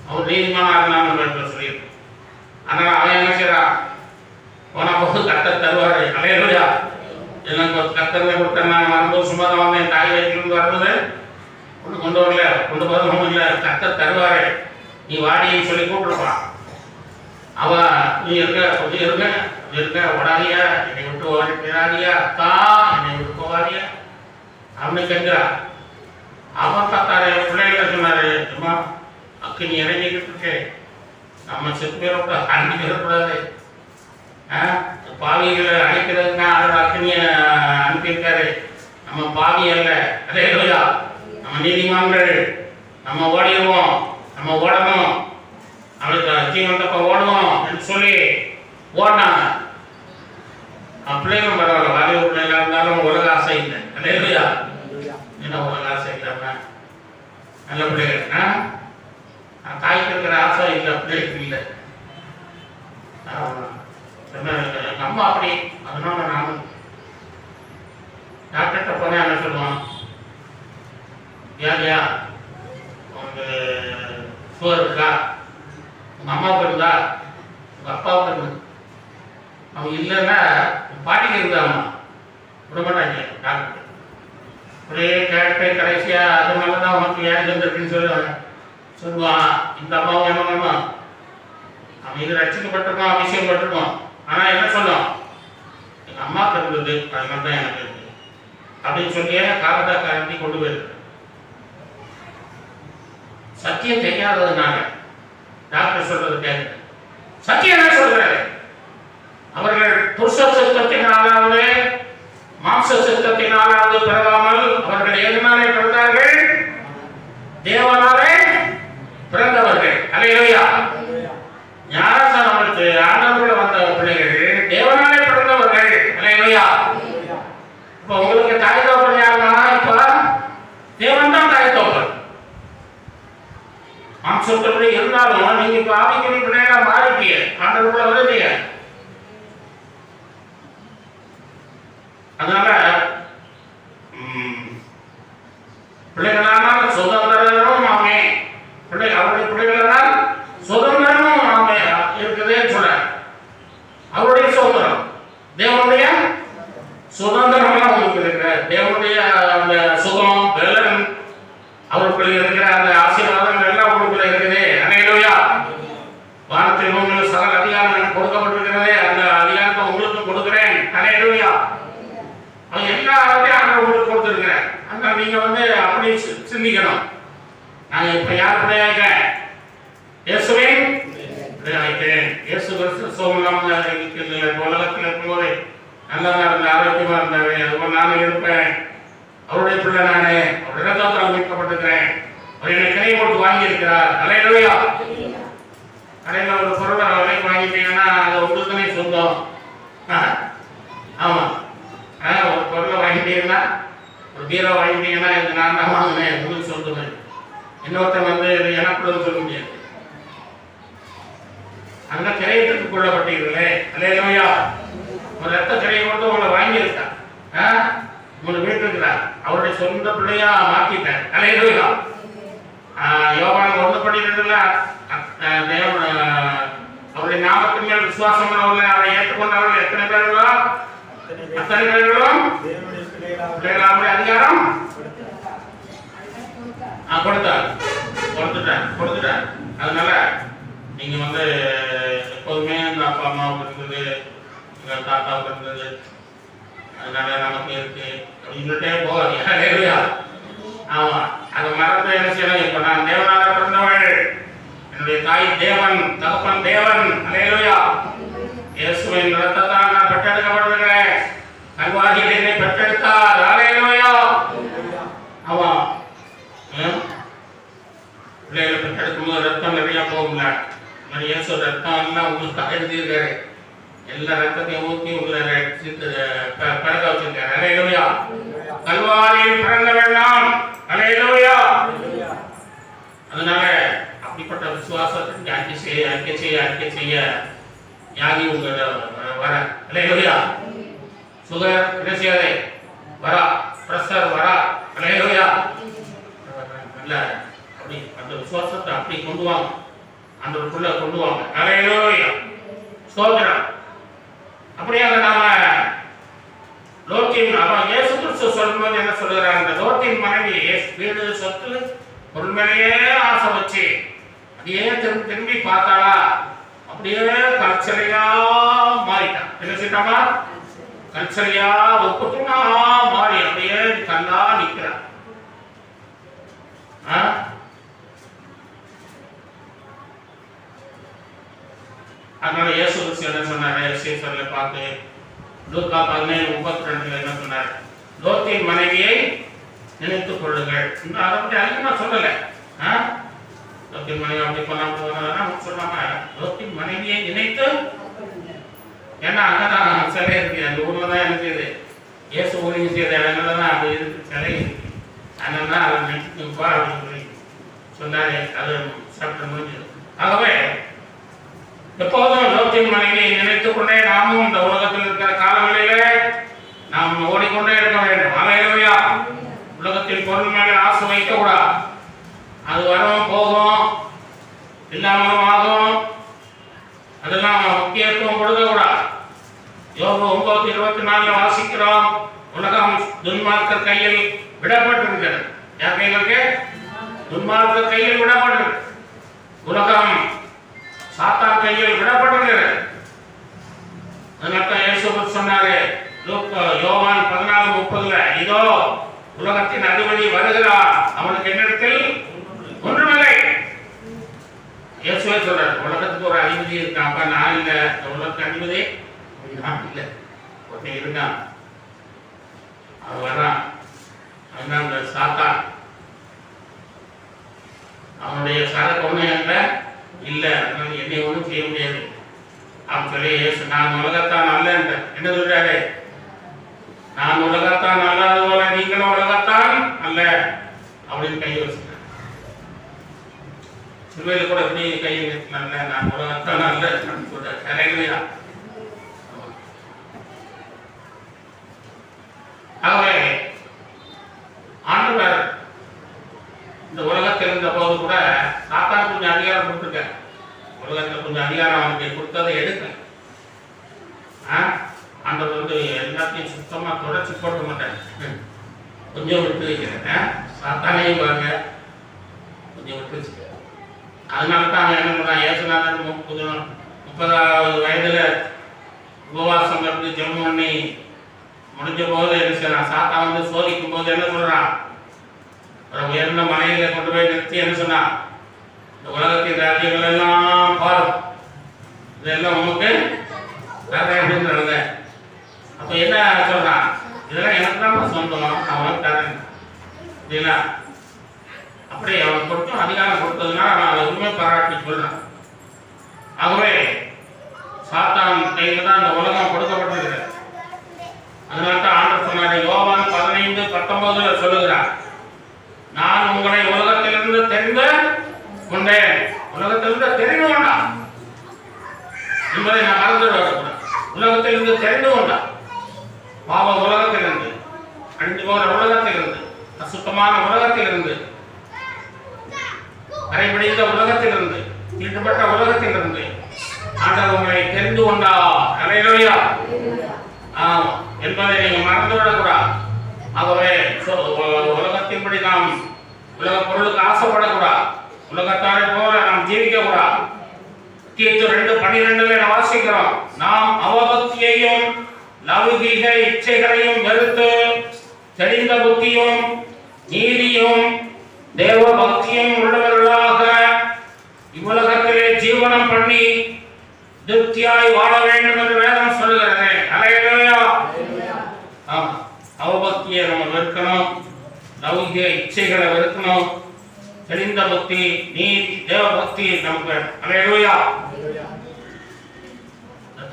அவர் நீதிமான ஆகலாம்னு சொல்லியிருக்கு. அதனால அவன் என்ன செய்யறான், போன போது கத்தர் தருவாரு. அலையா எனக்கு ஒரு கத்தர் கொடுத்தேன். நான் வரும்போது சும்மா தான் வந்தேன், தாய் வயிற்றிலிருந்து வரும்போது ஒன்று கொண்டு வரல, கொண்டு போகிறது ஒன்றும் இல்லை, கத்தர் தருவாரு, நீ வாடின்னு சொல்லி கூப்பிட்டுருப்பான். அவ நீ இருக்க கொஞ்சம் இருக்க ஓடாதியா, என்னை விட்டு ஓடிடாதியா, அக்கா என்னை விட்டு போவாதியா அப்படின்னு கேட்கிறா. அவன் பார்த்தாரு, பிள்ளைகளை சொன்னாரு, அம்மா அக்கு நீ இறங்கிக்கிட்டு இருக்கே, நம்ம செத்து பேரக்கூடாது, அஞ்சு பேரக்கூடாது, பாவிகளை அழைக்கிறதுனா அதோட அக்கனியை அனுப்பியிருக்காரு. நம்ம பாவி அல்ல, அதே இல்லையா, நம்ம நீதிமான்கள், நம்ம ஓடிடுவோம், நம்ம ஓடணும், அவளுக்கு ஜீவனத்தப்ப ஓடுவோம் என்று சொல்லி ஓடினாங்க. பிள்ளைகளும் பரவாயில்ல, வாலிப பிள்ளைகளா இருந்தாலும் உலக ஆசை இல்லை. அதே இல்லையா, என்ன உலக ஆசை இல்லாம நல்ல பிள்ளைகள், தாய்க்கு இருக்கிற ஆசை இல்லை, பிள்ளைகளுக்கு இல்லை. எங்கள் அம்மா அப்படி, அதனால நானும் டாக்டர்கிட்ட போனேன். என்ன சொல்லுவான், வியாதியா உனக்கு சுகர் இருக்கா, உங்கள் அம்மாவுக்கு இருந்தா, உங்கள் அப்பாவுக்கு இருந்து, அவங்க இல்லைன்னா பாட்டிக்கு இருந்தாம்மா விட மாட்டாங்க டாக்டர். ஒரே கேட்டு கடைசியாக அது மேலே தான் உனக்கு வியாதி வந்துருக்குன்னு சொல்லுவான். இந்த அம்மாவும் என்ன பண்ணுவான், அவன் இது ரசிக்கப்பட்டிருக்கோம், அவசியம் பட்டிருக்கோம். ஆனால் என்ன சொல்லும், எங்கள் அம்மாவுக்கு இருந்தது, அதனால தான் எனக்கு இருக்குது அப்படின்னு சொல்லியே காலத்தா காரணி கொண்டு போயிருக்கு. சத்தியம் தெரியாததுனால டாக்டர் சொல்றது கேட்க, சத்தியம் என்ன சொல்றாரு, அவர்கள் புருஷ சித்தத்தினாலாவது மாம்ச சித்தத்தினாலாவது பிறகாமல் அவர்கள் எதனாலே பிறந்தார்கள், தேவனாலே பிறந்தவர்கள். அல்லேலூயா. ஞானஸ்நானத்துக்கு ஆண்டவரோட வந்த பிள்ளைகள் தேவனாலே பிறந்தவர்கள். அல்லேலூயா. இப்போ உங்களுக்கு தாய் தகப்பன் யாருன்னா, இப்ப தேவன் தான் தாய் தகப்பன். மாம்சத்தோடு இருந்தாலும் நீங்க இப்ப ஆவிக்குரிய பிள்ளைகளா மாறிட்டீங்க, ஆண்டவரோட வருவீங்க. அதனால பிள்ளைகளானால் சுதந்திரமும் நாமே, அவருடைய பிள்ளைகளால் சுதந்திரமும் நாமே இருக்குதே சொல்ற. அவருடைய சுதந்திரம், தேவனுடைய சுதந்திரம்லாம் உங்களுக்கு இருக்கிற, தேவனுடைய அந்த சுகம் பலன், அவருக்குள்ள இருக்கிற அந்த ஆசீர்வாதங்கள் எல்லாம் உங்களுக்குள்ள இருக்குது. அல்லேலூயா. வானத்தில் பூமியில் சகல அதிகாரம் கொடுக்கப்பட்டிருக்கிறதே, அந்த அதிகாரத்தை உங்களுக்கு கொடுக்கிறேன். அல்லேலூயா. அது எல்லாத்தையும் ஆண்டவர் உங்களுக்கு கொடுத்துருக்கிறேன். அதனால நீங்க அப்படி சிந்திக்கணும். நான் இப்ப யார் பிள்ளையாகிறேன், இயேசுவின் பிள்ளையாகிறேன். இயேசு கிறிஸ்து சோமலாம் உலகத்தில் இருக்கும்போது நல்லா இருந்த, ஆரோக்கியமா இருந்தாரு, அதுபோல் நானும் இருப்பேன். அவருடைய பிள்ளை நானே, அவருடைய ரத்தத்தால் மீட்கப்பட்டிருக்கிறேன். அவர் என்னை கை போட்டு வாங்கி இருக்கிறார். அல்லேலூயா. கடையில் ஒரு பொருளை விலைக்கு வாங்கிட்டீங்கன்னா அது உங்களுக்கு தானே சொந்தம். ஆமா, ஒரு பொருளை வாங்கிட்டீங்கன்னா, ஒரு பீரோ வாங்கிட்டீங்கன்னா இது நான் தான் வாங்கினேன், உங்களுக்கு சொந்தம். இன்னொருத்தன் இது எனக்கு சொல்ல முடியாது. அந்த கிரயத்துக்கு கொள்ளப்பட்டீர்களே. அல்லேலூயா. ஒரு ரத்த கிரையை கொண்டு உங்களை வாங்கியிருக்கான், உங்களை மீட்டிருக்கிறார், அவருடைய சொந்த பிள்ளையா மாற்றிட்டார். அல்லேலூயா. யோவான் 1:12 அவருடைய நாமத்தின் மேல் விசுவாசம் உள்ளவர்கள், அவரை ஏற்றுக்கொண்டவர்கள் எத்தனை பேர்களோ அத்தனை பேர்களும் பிள்ளைகளாக அதிகாரம் கொடுத்துட்டார். அதனால நீங்க எப்போதுமே இந்த அப்பா அம்மாவுக்கு இருந்தது, எங்க தாத்தாவுக்கு இருந்தது, அதனால நமக்கு இருக்கு அப்படின்னுட்டே போகாதீங்க. ஆமா, அதை மறந்து என்ன செய்யணும், இப்ப நான் தேவனால பிறந்தவள், என்னுடைய தாய் தேவன், தகப்பன் தேவன். அல்லேலூயா. இயேசுவின் ரத்தத்தால் நான் பெற்றெடுக்கப்படுகிறேன், கல்வாரியில் என்னை பெற்றெடுத்தார். அல்லேலூயா. ஆமா, பிள்ளைகளை பெற்றெடுக்கும் போது ரத்தம் நிறைய போகும்ல, இயேசு ரத்தம் எல்லாம் உங்களுக்கு எழுதியிருக்காரு. எல்லா ரத்தத்தையும் ஊற்றி உங்களை பழக வச்சிருக்காரு. அல்லேலூயா. கல்வாரியில் பிறந்த வேண்டாம். அல்லேலூயா. அதனால அப்படிப்பட்ட விசுவாசத்துக்கு அறிக்கை செய்ய யாகி உங்க வர. அல்லேலூயா. சுகர் என்ன செய்யாதே வரா, பிரஷர் வரா. அல்லேலூயா. நல்ல அப்படி அந்த விசுவாசத்தை அப்படி கொண்டு வாங்க, ஆண்டவருக்குள்ள கொண்டு வாங்க. அல்லேலூயா. ஸ்தோத்திரம். அப்படியாக நாம லோத்தின் இயேசு கிறிஸ்து சொல்லும்போது என்ன சொல்லுகிறார்? அந்த லோத்தின் மனைவி வீடு சொத்து பொருள் மேலேயே ஆசை வச்சு அப்படியே திரும்பி பார்த்தாளா, அப்படியே கல்ச்சலையா மாறிட்டான். என்ன செய்யட்டாமா? கல்ச்சலையா ஒப்புட்டுனா மாறி அப்படியே கல்லா நிற்கிறான். அதனால இயேசு கிறிஸ்து என்ன சொன்னாரு? சீசர்ல பார்த்து லூக்கா 17:32 என்ன சொன்னார்? லோத்தின் மனைவியை நினைத்துக் கொள்ளுங்கள். அதை பற்றி அதிகமா சொல்லல. லோத்தின் மனைவி அப்படி பண்ணாம சொல்லாம லோத்தின் மனைவியை நினைத்து, ஏன்னா அங்கதான் சிலை இருக்கு, அந்த ஊர்ல தான் எனக்கு இது இயேசு ஊழியம் செய்த இடங்கள்தான் அது இருக்கு, சிலை இருக்கு. அதனால அதை நினைச்சுப்பா அப்படின்னு சொல்லி சொன்னாரு. அது சாப்பிட்டு முடிஞ்சது. ஆகவே எப்போதும் லோத்தின் மனைவியை நினைத்துக் கொண்டே நாமும் இந்த உலகத்தில் இருக்கிற காலங்களிலே நாம் ஓடிக்கொண்டே இருக்க வேண்டும். அல்லேலூயா. உலகத்தில் பொருள் மேலே ஆசை வைக்க கூடாது. அது வரும் போகும், இல்லாமலும் ஆகும். அதெல்லாம் முக்கியத்துவம் கொடுக்க கூடாது. யோபு 9:24 வாசிக்கிறோம். உலகம் துன்மார்க்கர் கையில் விடப்பட்டிருக்கிறது. யார் கையில் இருக்கு? துன்மார்க்கர் கையில் விடப்பட்டிருக்கு. உலகம் சாத்தான் கையில் விடப்பட்டிருக்கிறது. அதனால இயேசு சொன்னாரு யோவான் 14:30, இதோ உலகத்தின் அதிபதி வருகிறார், அவனுக்கு என்னிடத்தில் ஒன்றுமில்லை. இயேசுவே சொல்றாரு, உலகத்துக்கு ஒரு அதிபதி இருக்கான். அப்ப நான் இல்ல, உலகத்துக்கு அதிபதி நான் இல்ல, ஒருத்தன் இருக்கான், அவன் வர்றான். அதுதான் அந்த சாத்தான். அவனுடைய சரக்கு ஒண்ணு இல்ல, அதனால என்னை ஒன்றும் செய்ய முடியாது அப்படின்னு சொல்லி இயேசு, நான் உலகத்தான் அல்ல என்ன சொல்றாரு? நான் உலகத்தான் அல்லாத போல நீங்களும் உலகத்தான் அல்ல அப்படின்னு கையை வச்சுக்கிறேன். சிலுவையில் கூட எப்படி கையை வச்சுனால நான் உலகத்தான் அல்ல சொல்றாரு. கரைகளையா? ஆகவே ஆண்டவர் இந்த உலகத்தில் இருந்த போது கூட சாத்தான் கொஞ்சம் அதிகாரம் கொடுத்துருக்க, உலகத்தில் கொஞ்சம் அதிகாரம் அவனுக்கு கொடுத்ததை எடுக்க. ஆண்டவர் எல்லாத்தையும் சுத்தமா தொடர்ச்சி போட மாட்டாங்க, கொஞ்சம் விட்டு வைக்கிறேன். சாத்தானையும் பாருங்க, கொஞ்சம் விட்டு வச்சுக்க. அதனால தான் அவன் என்ன பண்ணான்? ஏசுநாதன் 30வது வயதுல உபவாசம் இருந்து ஜெபம் பண்ணி முடிஞ்ச போது என்ன செய்யறான்? சாத்தான் சோதிக்கும் போது என்ன சொல்றான்? ஒரு உயர்ந்த மலையில கொண்டு போய் நிறுத்தி என்ன சொன்னா? இந்த உலகத்தின் ராஜ்யங்கள் எல்லாம் பாரும், இதெல்லாம் உனக்கு தரேன் அப்படின்னு சொல்லுங்க. அப்ப என்ன சொல்றான்? இதெல்லாம் எனக்கு தான் சொந்தம், நான் உனக்கு தரேன் இல்லைங்களா? அப்படி அவன் கொடுத்தும் அதிகாரம் கொடுத்ததுனால நான் அதை உண்மை பாராட்டி சொல்றேன். ஆகவே சாத்தான் கையில தான் இந்த உலகம் கொடுக்கப்பட்டிருக்கிறது. அதனால தான் ஆண்டவர் சொன்னாரு, யோவான் 15:19 சொல்லுகிறார், நான் உங்களை உலகத்திலிருந்து தெரிந்து கொண்டேன். உலகத்திலிருந்து தெரிந்து கொண்டான் என்பதை நான் மறந்து வரக்கூடாது. உலகத்திலிருந்து தெரிந்து கொண்டான். பாவம் உலகத்திலிருந்து, அழிந்து போகிற உலகத்திலிருந்து, அசுத்தமான உலகத்திலிருந்து, கரைபிடிந்த உலகத்திலிருந்து, தீட்டுப்பட்ட உலகத்திலிருந்து ஆண்டவர் உங்களை தெரிந்து கொண்டார். அல்லேலூயா. ஆமா என்பதை நீங்க மறந்துவிடக்கூடாது. ஆகவே உலகத்தின்படி நாம் உலக பொருளுக்கு ஆசைப்படக்கூடாது. உலகத்தாரை போல நாம் ஜீவிக்க கூடாது. தீத்து 2:12 வாசிக்கிறோம், நாம் அவபக்தியையும் லௌகிக இச்சைகளையும் வெறுத்து தெளிந்த புத்தியும் நீதியும் தேவ பக்தியும் உள்ளவர்களாக இவ்வுலகத்திலே ஜீவனம் பண்ணி திருப்தியாய் வாழ வேண்டும் என்று வேதம் சொல்லுகிறது. அல்லேலூயா. ஆமா, அவபக்தியை நம்ம வெறுக்கணும், லௌகிக இச்சைகளை வெறுக்கணும், தெளிந்த பக்தி, நீதி, தேவ பக்தி நமக்கு. அல்லேலூயா.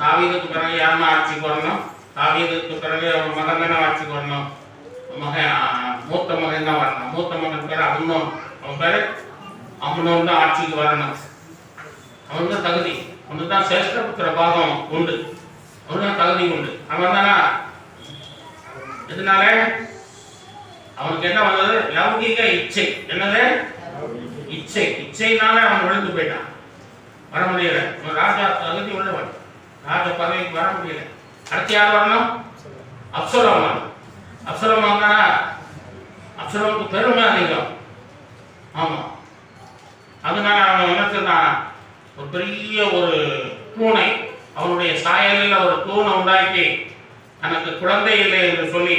தாவீதுக்கு பிறகு யாருன்னா ஆட்சிக்கு வரணும்? தாவீதுக்கு பிறகு அவன் மகன் தானே ஆட்சிக்கு வரணும். மூத்த மகன் தான் வரணும். மூத்த மகன் பேர் அம்னோன். அவன் பேரு அம்னோன் தான் ஆட்சிக்கு வரணும். அவன் தான் தகுதி. அவனுக்கு தான் சேஷ்ட புத்திர பாகம் உண்டு. அவனுக்கு தான் தகுதி உண்டு. அவன் தானா? இதனால அவனுக்கு என்ன வந்தது? லௌகிக இச்சை. என்னது? இச்சை. இச்சைனால அவன் விழுந்து போயிட்டான். வர முடியல. ராஜா தகுதி உள்ளவன், ராஜ பதவிக்கு வர முடியல. அடுத்து யார் வரணும்? அப்சலோம் வரணும். அப்சலோம் வந்தானா அப்சலோமுக்கு பெருமை அதிகம். ஆமா, அதனால அவன் என்ன சொன்னான்? ஒரு பெரிய ஒரு தூணை, அவனுடைய சாயலில் ஒரு தூணை உண்டாக்கி தனக்கு குழந்தை இல்லை என்று சொல்லி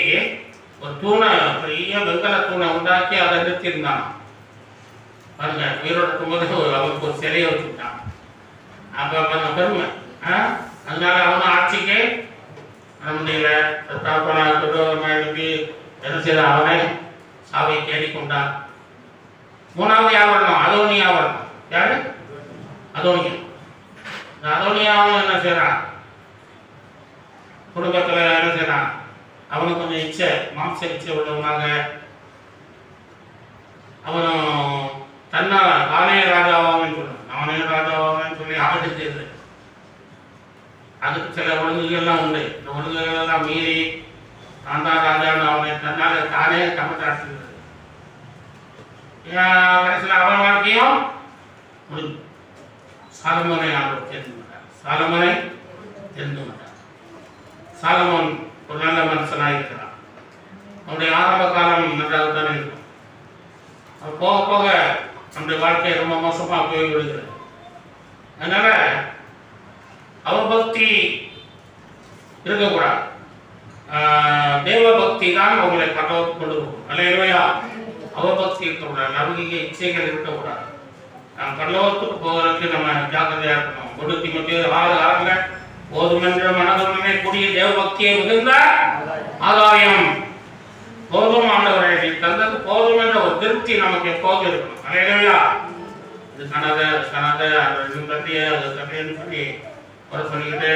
ஒரு தூணை, பெரிய வெங்கல தூணை உண்டாக்கி அதை நிறுத்தியிருந்தான். பாருங்க, உயிரோடு இருக்கும்போது அவனுக்கு ஒரு சிலையை வச்சுட்டான். அப்ப பெருமை. அதனால அவன் ஆட்சிக்கு வர முடியல. எழுப்பி என்ன செய்தான்? அவனை சாவை தேடிக்கொண்டான். மூணாவது யார் வரணும்? அதோனியா வரணும். யாரு? அதோனியா. அதோனியாவும் என்ன செய்யறான்? குடும்பத்துல என்ன செய்யறான்? அவனுக்கு கொஞ்சம் இச்சை, மாம்ச இச்சை உள்ளவனாக அவனும் தன்னால தானே ராஜாவான்னு சொல்றான். அவனே ராஜாவான்னு சொல்லி ஆடிச்சது. அதுக்கு சில ஒழுங்குகள்லாம் உண்டு. இந்த ஒழுங்குகள் எல்லாம் மீறி நான் தான் ராஜான்னு அவனை தன்னால தானே கமட்டாடுறது. கடைசியில் அவன் வாழ்க்கையும் முடிஞ்சு. சாலமோனை ஆண்டவர் தெரிந்து மாட்டார். சாலமோனை தெரிந்து மாட்டார். சாலமோன் ஒரு நல்ல மனுஷனாக இருக்கிறான். அவனுடைய ஆரம்ப காலம் நன்றாகத்தானே இருக்கும். போக போக நம்முடைய வாழ்க்கை ரொம்ப மோசமா போய் விடுகிறது. அதனால அவபக்தி இருக்கக்கூடாது. தேவ பக்தி தான் உங்களை பரலோகத்துக்கு கொண்டு போகும். அல்லேலூயா. அவபக்தி இருக்கக்கூடாது. லௌகிக இச்சைகள் இருக்கக்கூடாது. பரலோகத்துக்கு போவதற்கு நம்ம ஜாக்கிரதையா இருக்கணும். 1 தீமோத்தேயு 6:6 போதுமென்ற மனதுடனே கூடிய தேவ பக்தியை மிகுந்த ஆதாயம். போதும் ஆண்டவரை நீ தந்தது போதும் என்ற ஒரு திருப்தி நமக்கு எப்போதும் இருக்கணும். அல்லேலூயா. இது கனத கனத அது கட்டிய அது கட்டியன்னு சொல்லி ஒரு சொல்லிக்கிட்டே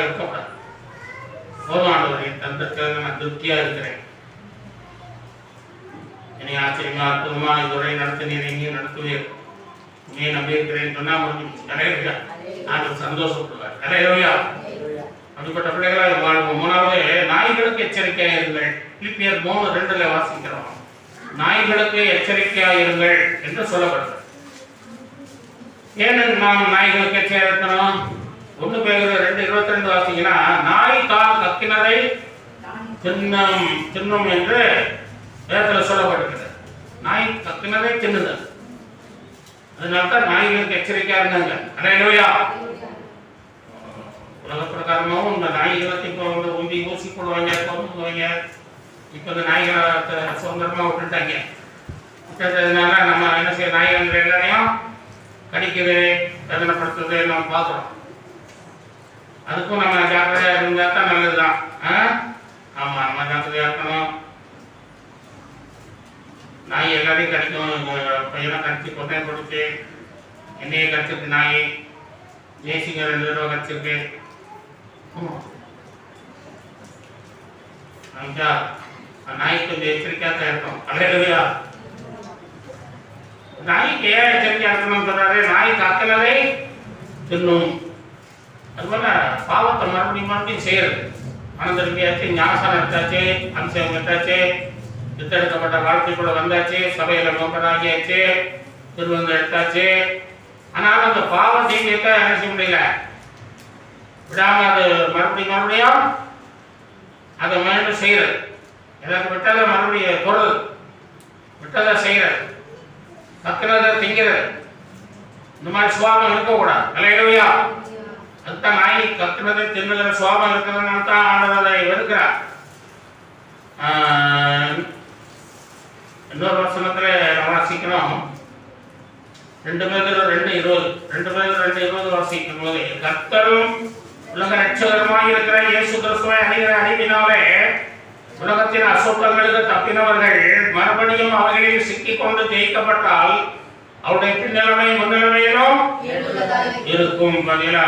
இருக்கக்கூடாது. போதும் ஆண்டவரை தந்ததுக்கு நான் திருப்தியா இருக்கிறேன். என்னை ஆச்சரியமா அற்புதமா இதுவரை நடத்தினீர், எங்கேயும் நடத்துவீர், உண்மையை நம்பி இருக்கிறேன்னு சொன்னா முடிஞ்சு. அல்லேலூயா. நான் சந்தோஷப்படுவேன். அல்லேலூயா. அப்படிப்பட்ட பிள்ளைகளாக வாழ்வோம். மூணாவது, நாய்களுக்கு எச்சரிக்கையாக இருங்கள். பிலிப்பியர் 3:2 வாசிக்கிறோம். நாய்களுக்கு எச்சரிக்கையாக இருங்கள் என்று சொல்லப்படுகிறது. ஏன்னு நாம் நாய்களுக்கு எச்சரிக்கை இருக்கணும்? 1 பேதுரு 2:22 வாசிங்கன்னா, நாய் தான் கக்கினதை தின்னும் என்று வேதத்தில் சொல்லப்பட்டிருக்கிறது. நாய் கக்கினதை தின்னுதல். அதனால்தான் நாய்களுக்கு எச்சரிக்கையா இருந்தாங்க. அல்லேலூயா. உலக பிரகாரமாகவும் இந்த நாய்களுக்கு இப்போ வந்து உந்தி ஊசி போடுவாங்க, கொண்டுவாங்க. இப்போ இந்த நாய்களை சுதந்திரமா விட்டுட்டாங்க. விட்டதுனால நம்ம என்ன செய்ய, நாய்கள் எல்லாரையும் கடிக்குது, வேதனைப்படுத்துது நம்ம பார்க்குறோம். அதுக்கும் நம்ம ஜாக்கிரதையா இருந்தா தான் நல்லதுதான். ஆமா, நம்ம ஜாக்கிரதையா இருக்கணும். நாய் எல்லாரையும் கடிக்கும். பையனை கடிச்சு கொட்டையை கொடுத்து என்னையே கடிச்சிருக்கு நாய். ஜேசிங்க 2 தடவை கடிச்சிருக்கு. நாய்க்கு கொஞ்சம் எச்சரிக்கையாக இருக்கும். அல்லேலூயா. நாய்க்கு ஏன் எச்சரிக்கையா இருக்கணும்னு சொல்றாரு? நாய் காக்கினதை தின்னும். அதுபோல பாவத்தை மறுபடியும் செய்யறது. மனம் திரும்பியாச்சு, ஞானசானம் எடுத்தாச்சு, அபிஷேகம் எடுத்தாச்சு, எடுக்கப்பட்ட வாழ்க்கைக்குள்ள வந்தாச்சு, சபையில நோக்கதாகியாச்சு, திருவங்க எடுத்தாச்சு. ஆனாலும் அந்த பாவம் செய்திருக்க என்ன செய்ய முடியல, விடாம அது மறுபடியும் அதை மீண்டும் செய்யறது. எனக்கு விட்டதை மறுபடியும் தொடருது, விட்டதை செய்யறது, கத்துறதை திங்கிறது. இந்த மாதிரி சுவாபம் இருக்கக்கூடாது. அல்லேலூயா. அதுதான் நாய் கத்துறதை தின்னுகிற சுவாபம் இருக்கிறதுனால தான் ஆண்டவரை வெறுக்கிறார். இன்னொரு வசனத்துல வாசிக்கிறோம். 2 பேதுரு 2:20 வாசிக்கும் போது, கர்த்தரும் உலக ரட்சகருமாய் இருக்கிற இயேசு கிறிஸ்துவை அறிகிற அறிவினாலே உலகத்தின் அசுத்தங்களுக்கு தப்பினவர்கள் மறுபடியும் அவர்களில் சிக்கிக்கொண்டு ஜெயிக்கப்பட்டால் அவருடைய பின்னிலைமை முன்னிலைமையிலும் இருக்கும். பதிலா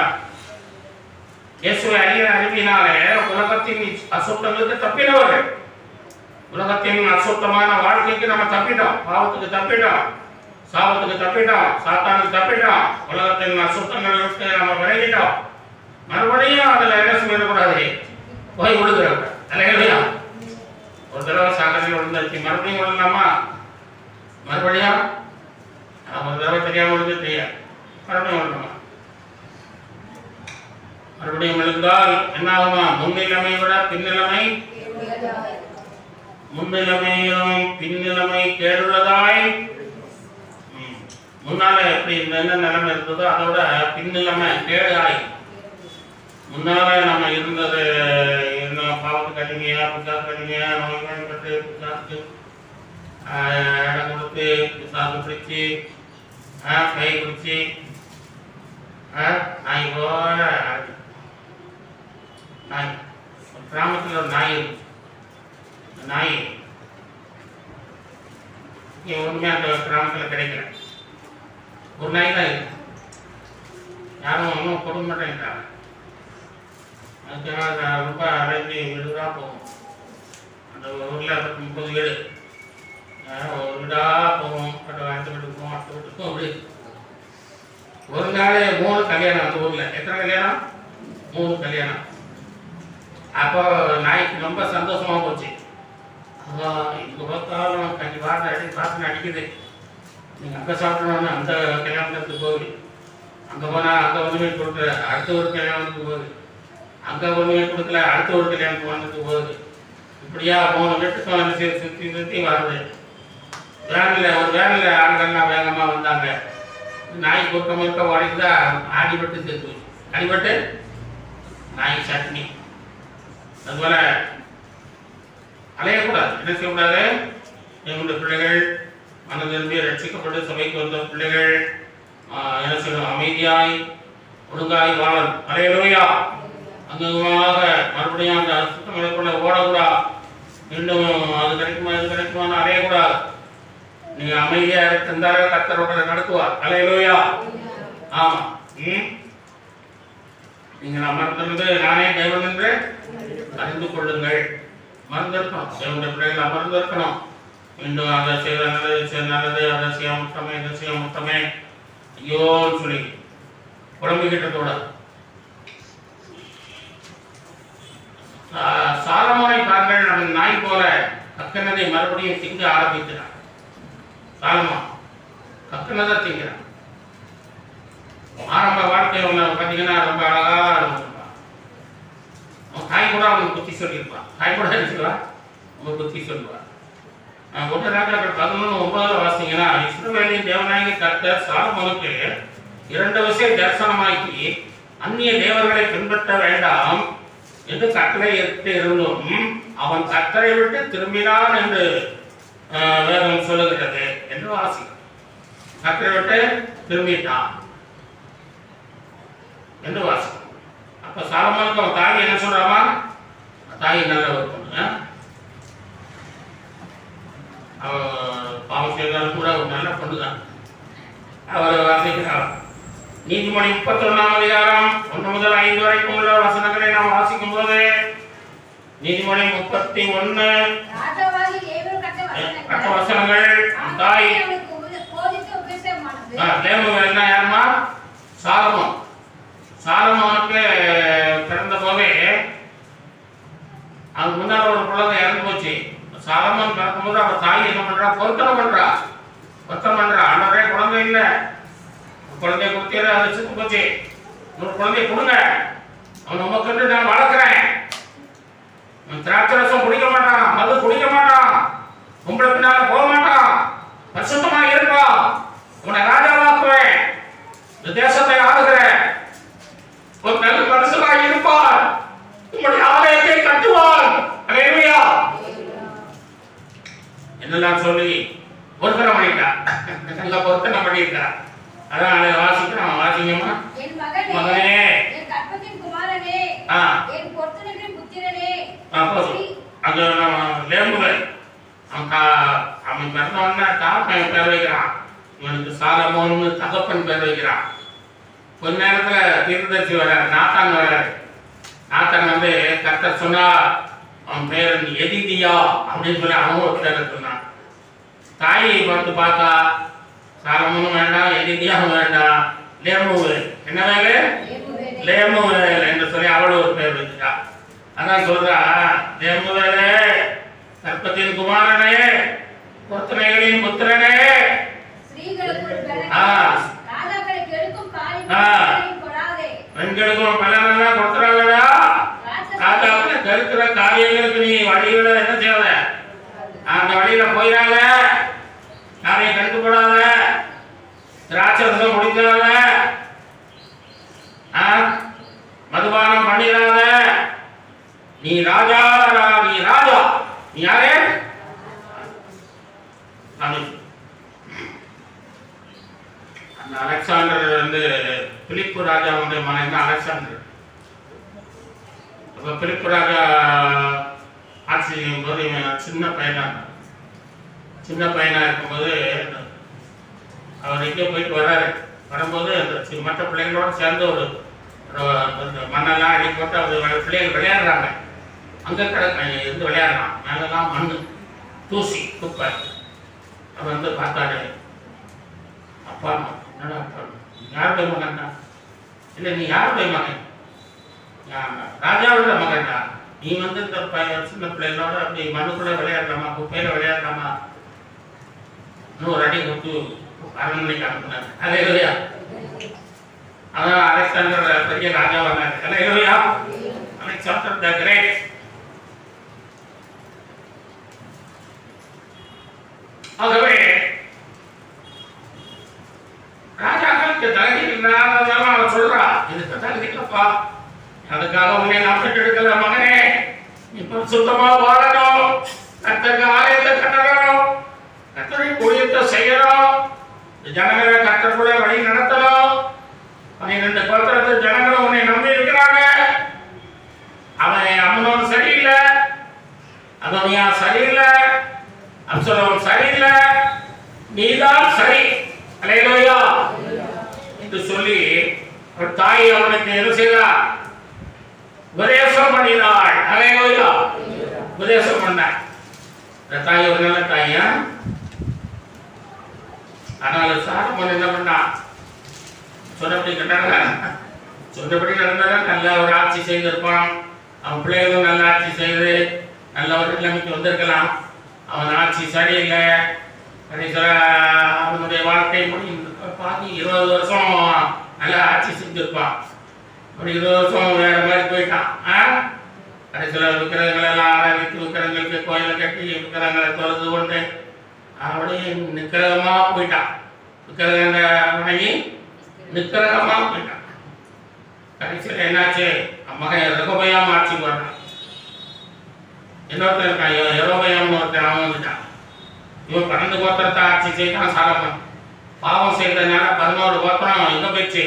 இயேசுவை அறிய அறிவினாலே உலகத்தின் அசுத்தங்களுக்கு தப்பினவர்கள். உலகத்தின் அசுத்தமான வாழ்க்கைக்கு நம்ம தப்பிட்டோம், பாவத்துக்கு தப்பிட்டோம், சாபத்துக்கு தப்பிட்டோம், சாத்தானுக்கு தப்பிட்டோம், உலகத்தின் அசுத்தங்களுக்கு நம்ம விலகிட்டோம். மறுபடியும் அதில் என்ன சொல்லிடக்கூடாது, போய் விழுகிறவங்க அல்லையா. ஒரு தடவை சாக்கடையில் விழுந்தாச்சு, மறுபடியும் விழுந்தாமா, மறுபடியும் ஒரு தடவை தெரியாம விழுந்து தெரியாது, மறுபடியும் விழுந்தோமா, மறுபடியும் விழுந்தால் என்ன ஆகுமா, முன்னிலைமை விட பின்னிலைமை, முன்னிலைமையும் பின்னிலைமை கேடுள்ளதாய். முன்னால எப்படி என்ன நிலைமை இருந்ததோ அதோட பின்னிலைமை கேடாய். முன்னால நம்ம இருந்தது என்ன, பாவத்துக்கு அடிமையா, பிசாசுக்கு அடிமையா, நோய்வாய்ப்பட்டு பிசாசுக்கு இடம் கொடுத்து பிசாசு பிடிச்சி கை பிடிச்சி நாய் போல நாய். கிராமத்தில் ஒரு நாய் இருக்கு, நாய் இங்கே ஒன்றுமே அந்த கிராமத்தில் கிடைக்கல, ஒரு நாய் தான் இருக்கு, யாரும் ஒன்றும் கொடுக்க மாட்டேங்கிறாங்க. அதுக்காக ரொம்ப அரைஞ்சி வீடுதான் போகும். அந்த ஊரில் 30 வீடு, ஒரு வீடாக போகும், அடுத்த வீட்டுக்கு போகும், அடுத்த வீட்டுக்கும் அப்படி. ஒரு நாள் 3 கல்யாணம் அந்த ஊரில். எத்தனை கல்யாணம்? 3 கல்யாணம். அப்போ நாய்க்கு ரொம்ப சந்தோஷமாக போச்சு. இங்கே பார்த்தாலும் கஞ்சி வாசனை அடிக்குது, நீங்கள் அங்கே சாப்பிடணும்னு அந்த கல்யாணத்துக்கு போகுது, அங்கே போனால் அங்கே ஒன்றுமே கொடுக்குற, அடுத்த ஒரு கல்யாணத்துக்கு போகுது, அங்கே ஒன்றுமே கொடுக்கல, அடுத்த ஒரு கல்யாணத்துக்கு வந்துட்டு போகுது. இப்படியா 3 வீட்டுக்கும் வந்து சுற்றி சுற்றி வருது. ஒரு வேனில் ஆண்கள்லாம் வேகமாக வந்தாங்க. நாய் குறுக்க முறுக்க உடைக்குதா, ஆடிப்பட்டு சேர்த்து வச்சு, அடிபட்டு நாய் சட்னி. அதுபோல் அலையக்கூடாது, என்ன செய்யக்கூடாது, எங்களுடைய பிள்ளைகள் மன திரும்பி ரட்சிக்கப்பட்டு சபைக்கு வந்த பிள்ளைகள் என்ன செய்யணும், அமைதியாய் ஒழுங்காய் வாழணும். அலையலோயா. அங்கமாக மறுபடியும் அந்த சுத்தம் மேற்கொள்ள ஓடக்கூடாது, மீண்டும் அது கிடைக்குமா இது கிடைக்குமான்னு அலையக்கூடாது. நீங்க அமைதியா இருந்தாலே கர்த்தரோட நடத்துவார். அலையலோயா. ஆமா. நீங்கள் அமர்ந்திருந்து நானே தேவன் என்று அறிந்து கொள்ளுங்கள். மறந்திருக்கணும், தேவனுடைய பிள்ளைகள் அமர்ந்திருக்கணும். மீண்டும் அதை செய்த நல்லது, அதை செய்ய முட்டமே, இதை செய்ய முட்டமே, ஐயோன்னு சொல்லி குழம்பிக்கிட்ட கூட. சாலமோனை பாருங்கள், அவன் நாய் போல கக்கனதை மறுபடியும் திங்க ஆரம்பிக்கிறான். சாலமோன் கக்கனதை திங்கிறான். ஆரம்ப வாழ்க்கை பார்த்தீங்கன்னா ரொம்ப அழகா இருப்பான். அவன் தாய் கூட அவனுக்கு புத்தி சொல்லியிருப்பான். தாய் கூட இருக்கலாம், அவன் புத்தி சொல்லுவான். 1 ராஜாக்கள் 11:9 வாசிங்கன்னா, இஸ்ரவேலின் தேவனாகிய கர்த்தர் சாலமோனுக்கு 2 விஷயம் தரிசனமாக்கி அந்நிய தேவர்களை பின்பற்ற வேண்டாம் என்று கட்டளையிட்டு இருந்தும் அவன் கர்த்தரை விட்டு திரும்பினான் என்று வேதம் சொல்லுகிறது என்று வாசிக்கும். கர்த்தரை விட்டு திரும்பிட்டான் என்று வாசிக்கும். அப்ப சாலமோனுக்கு அவன் தாய் என்ன சொல்றாமா, தாய் நல்ல ஒரு பொண்ணு, பாவம் செய்தாலும் கூட ஒரு நல்ல பொண்ணு தான். அவர் வாசிக்கிறார். நீதிமொழி 31ஆம் அதிகாரம் 1 முதல் 5 வரைக்கும் உள்ள வசனங்களை நாம் வாசிக்கும் போது, நீதிமொழி 31 கட்ட வசனங்கள், தாய் தேவன் யாருமா, சாலமோன். சாலமோனுக்கு பிறந்த போதே அவனுக்கு முன்னாடி ஒரு குழந்தை இறந்து போச்சு. சாலமோன் பிறக்கும்போது அவன் தாய் என்ன பண்றா, பொருத்தனை பண்றா. ஆண்டவரே குழந்தை இல்லை, குழந்தைய கொடுத்தீர, அது செத்து போச்சு, ஒரு குழந்தைய கொடுங்க, அவன் நமக்கு நான் வளர்க்குறேன். திராட்சை ரசம் குடிக்க மாட்டான், மது குடிக்க மாட்டான், உங்களை பின்னால போக மாட்டான், பரிசுத்தமா இருப்பான், உன்னை ராஜாவாக்குவேன், இந்த தேசத்தை ஆளுகிறேன், ஒரு நல்ல மனுஷனாக இருப்பார், உங்களுடைய ஆலயத்தை கட்டுவார். அல்லேலூயா. என்னெல்லாம் சொல்லி பொருத்தனை பண்ணிட்டார், நல்ல பொருத்தனை பண்ணிட்டார். அதான் அதை வாசிக்கிறோம். வாசிங்கம்மா. மகனே, அந்த லேம்புகள் அவன் பிறந்தவன தாப்பன் பேர் வைக்கிறான், இவனுக்கு சாலமோன்னு தகப்பன் பேர் வைக்கிறான். கொஞ்ச நேரத்துல தீர்க்கதரிசி வர்றாரு, நாத்தான் வர்றாரு. நாத்தன் வந்து கர்த்தர் சொன்னா அவன் பேர் எதிதியா அப்படின்னு சொல்லி அவன் ஒரு பேரை சொன்னான். தாயை பார்த்து பார்த்தா சாலமோனும் வேண்டாம், எதிதியாவும் வேண்டாம், லேமுவேல். என்ன வேலை? லேமுவேல் என்று சொல்லி அவளும் ஒரு பேர் வச்சுட்டா. அதான் சொல்றா, லேமுவேலே கற்பத்தின் குமாரனே, பொருத்தனைகளின் புத்திரனே, பெண்களுக்கும் பலனெல்லாம் கொடுத்துறாங்கடா. ராஜாக்களை கருத்துற காரியங்களுக்கு நீ வழிகளை என்ன செய்யாத, அந்த வழியில போயிடாத, யாரையும் கண்டுபடாத, திராட்சரசம் முடிக்காத, மதுபானம் பண்ணிடாத. நீ ராஜா, நீ ராஜா, நீ யாரே? அந்த அலெக்சாண்டர் வந்து பிலிப்பு ராஜாவுடைய மகன் தான் அலெக்சாண்டர். அப்போ பிலிப்பு ராஜா ஆட்சி செய்யும் போது இவன் சின்ன பையனா இருக்கும்போது அவர் எங்கே போயிட்டு வர்றாரு. வரும்போது அந்த மற்ற பிள்ளைங்களோட சேர்ந்து ஒரு மண்ணெல்லாம் அடி போட்டு அவர் பிள்ளைகள் விளையாடுறாங்க. அங்கே இருந்து விளையாடுறான். மேலெல்லாம் மண், தூசி, குப்பை. அவர் வந்து பார்த்தாரு, அப்பா என்னடா அப்பா, யாருடைய மகன்டா? இல்லை, நீ யாருடைய மகன்? ராஜாவோட மகன்டா. நீ வந்து இந்த சின்ன பிள்ளைகளோட அப்படி மண்ணுக்குள்ள விளையாடலாமா, குப்பையில விளையாடலாமா? இன்னும் ஒரு அடி கொடுத்து அரண்மனைக்கு அனுப்புனாரு. அல்லேலூயா. அதான் அலெக்சாண்டர் பெரிய ராஜாவானாரு. அல்லேலூயா. Alexander the great. ஆகவே ராஜாக்களுக்கு தகுதி இல்லாததால அவன் சொல்றா, இதுக்கு தகுதி இல்லப்பா, அதுக்காக உன்னை நான் பெற்றெடுக்கல மகனே. இப்ப சுத்தமா வாழணும், கர்த்தருக்கு ஆலயத்தை கட்டணும், கர்த்தரை ஊழியத்தை செய்யணும், ஜனங்களை கர்த்தருக்குள்ள வழி நடத்தணும். 12 கோத்திரத்து ஜனங்களும் உன்னை நம்பி இருக்கிறாங்க. அவன் அம்னோன் சரியில்லை, அதோனியா சரியில்லை, அப்சலோம் சரியில்லை, நீதான் சரி. அல்லேலூயா என்று சொல்லி ஒரு தாய் அவனுக்கு என்ன செய்தார்? உபதேசம் பண்ணினாள். அல்லேலூயா. உபதேசம் பண்ணாள். இந்த தாய் ஒரு நல்ல தாயா. ஆனால் சாலமோன் என்ன பண்ணான்? சொன்னபடி கண்டாங்க, சொன்னபடி நடந்தாலும் நல்ல ஒரு ஆட்சி செய்திருப்பான். அவன் பிள்ளைகளும் நல்ல ஆட்சி செய்து நல்ல ஒரு நிலைமைக்கு வந்திருக்கலாம். அவன் ஆட்சி சரியில்லை. அவனுடைய வாழ்க்கை பாதி 20 வருஷம் நல்லா ஆட்சி செஞ்சிருப்பான். ஒரு 20 வருஷம் வேற மாதிரி போயிட்டான். கடைசியில் விக்கிரகங்களெல்லாம் ஆரம்பித்து விக்கிரகங்களுக்கு கோயிலை கட்டி விக்கிரகங்களை தொலைது கொண்டு அப்படியே நிக்கிரகமா போயிட்டான். விக்கிரகங்களை வணங்கி நிக்கிரகமா போயிட்டான். கடைசியில் என்னாச்சு? மகன் ரெகொபெயாம் ஆட்சி போடுறான். இன்னொருத்தர் இருக்கான், யெரொபெயாம்னு ஒருத்தன், அவன் வந்துட்டான். இவன் 12 கோத்திரத்தை ஆட்சி செய்தான் சாலமோன். பாவம் செய்ததுனால 11 கோத்திரம் எங்க போயிடுச்சு?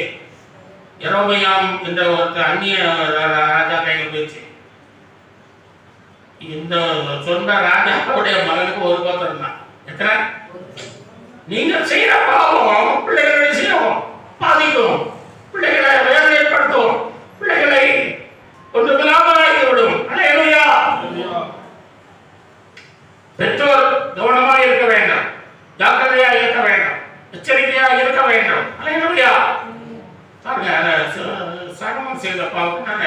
யெரொபெயாம் என்ற ஒருத்தர் அந்நிய ராஜா கையில் போயிடுச்சு. இந்த சொந்த ராஜாவுடைய மகனுக்கு ஒரு கோத்திரம் தான். எத்தனை? நீங்க செய்யற பாவம் பிள்ளைகளை செய்யவும் பாதிக்கும், பிள்ளைகளை வேதனைப்படுத்தும், பிள்ளைகளை ஒன்றுமில்லாமல் அல்லேலூயா. பெற்றோர் கவனமாக இருக்க வேண்டும், ஜாக்கிரதையாக இருக்க வேண்டும், எச்சரிக்கையாக இருக்க வேண்டும். அல்லேலூயா. சாலமோன் செய்த பாவத்தினால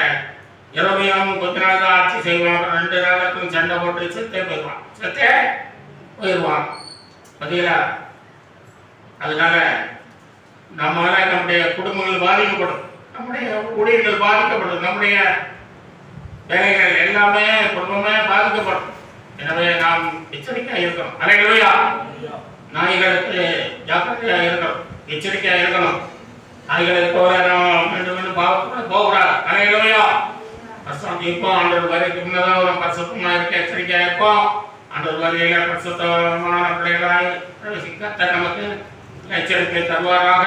யெரொபெயாம் கொஞ்ச நாள் தான் ஆட்சி செய்வான். 2 ராஜாக்களும் சண்டை போட்டு செத்தே போயிடுவான். பார்த்தீங்களா? அதனால நம்மளால நம்முடைய குடும்பங்கள் பாதிக்கப்படும், நம்முடைய ஊழியர்கள் பாதிக்கப்படும், நம்முடைய வேலைகள் எல்லாமே குடும்பமே பாதிக்கப்படும். எனவே நாம் எச்சரிக்கையாக இருக்கணும். அல்லேலூயா. நாய்களுக்கு ஜாக்கிரதையாக இருக்கணும், எச்சரிக்கையாக இருக்கணும். நாய்களை போல நாம் மீண்டும் பாவத்துக்குள்ள போகக்கூடாது. அல்லேலூயா. பரிசுத்தம் இருப்போம். ஆண்டவர் வரைக்கும் முன்னதாக நம்ம பரிசுத்தமாக இருக்க எச்சரிக்கையாக இருப்போம். ஆண்டவர் வரையில பரிசுத்தமான பிள்ளைகளாய் நமக்கு எச்சரிக்கை தருவாராக.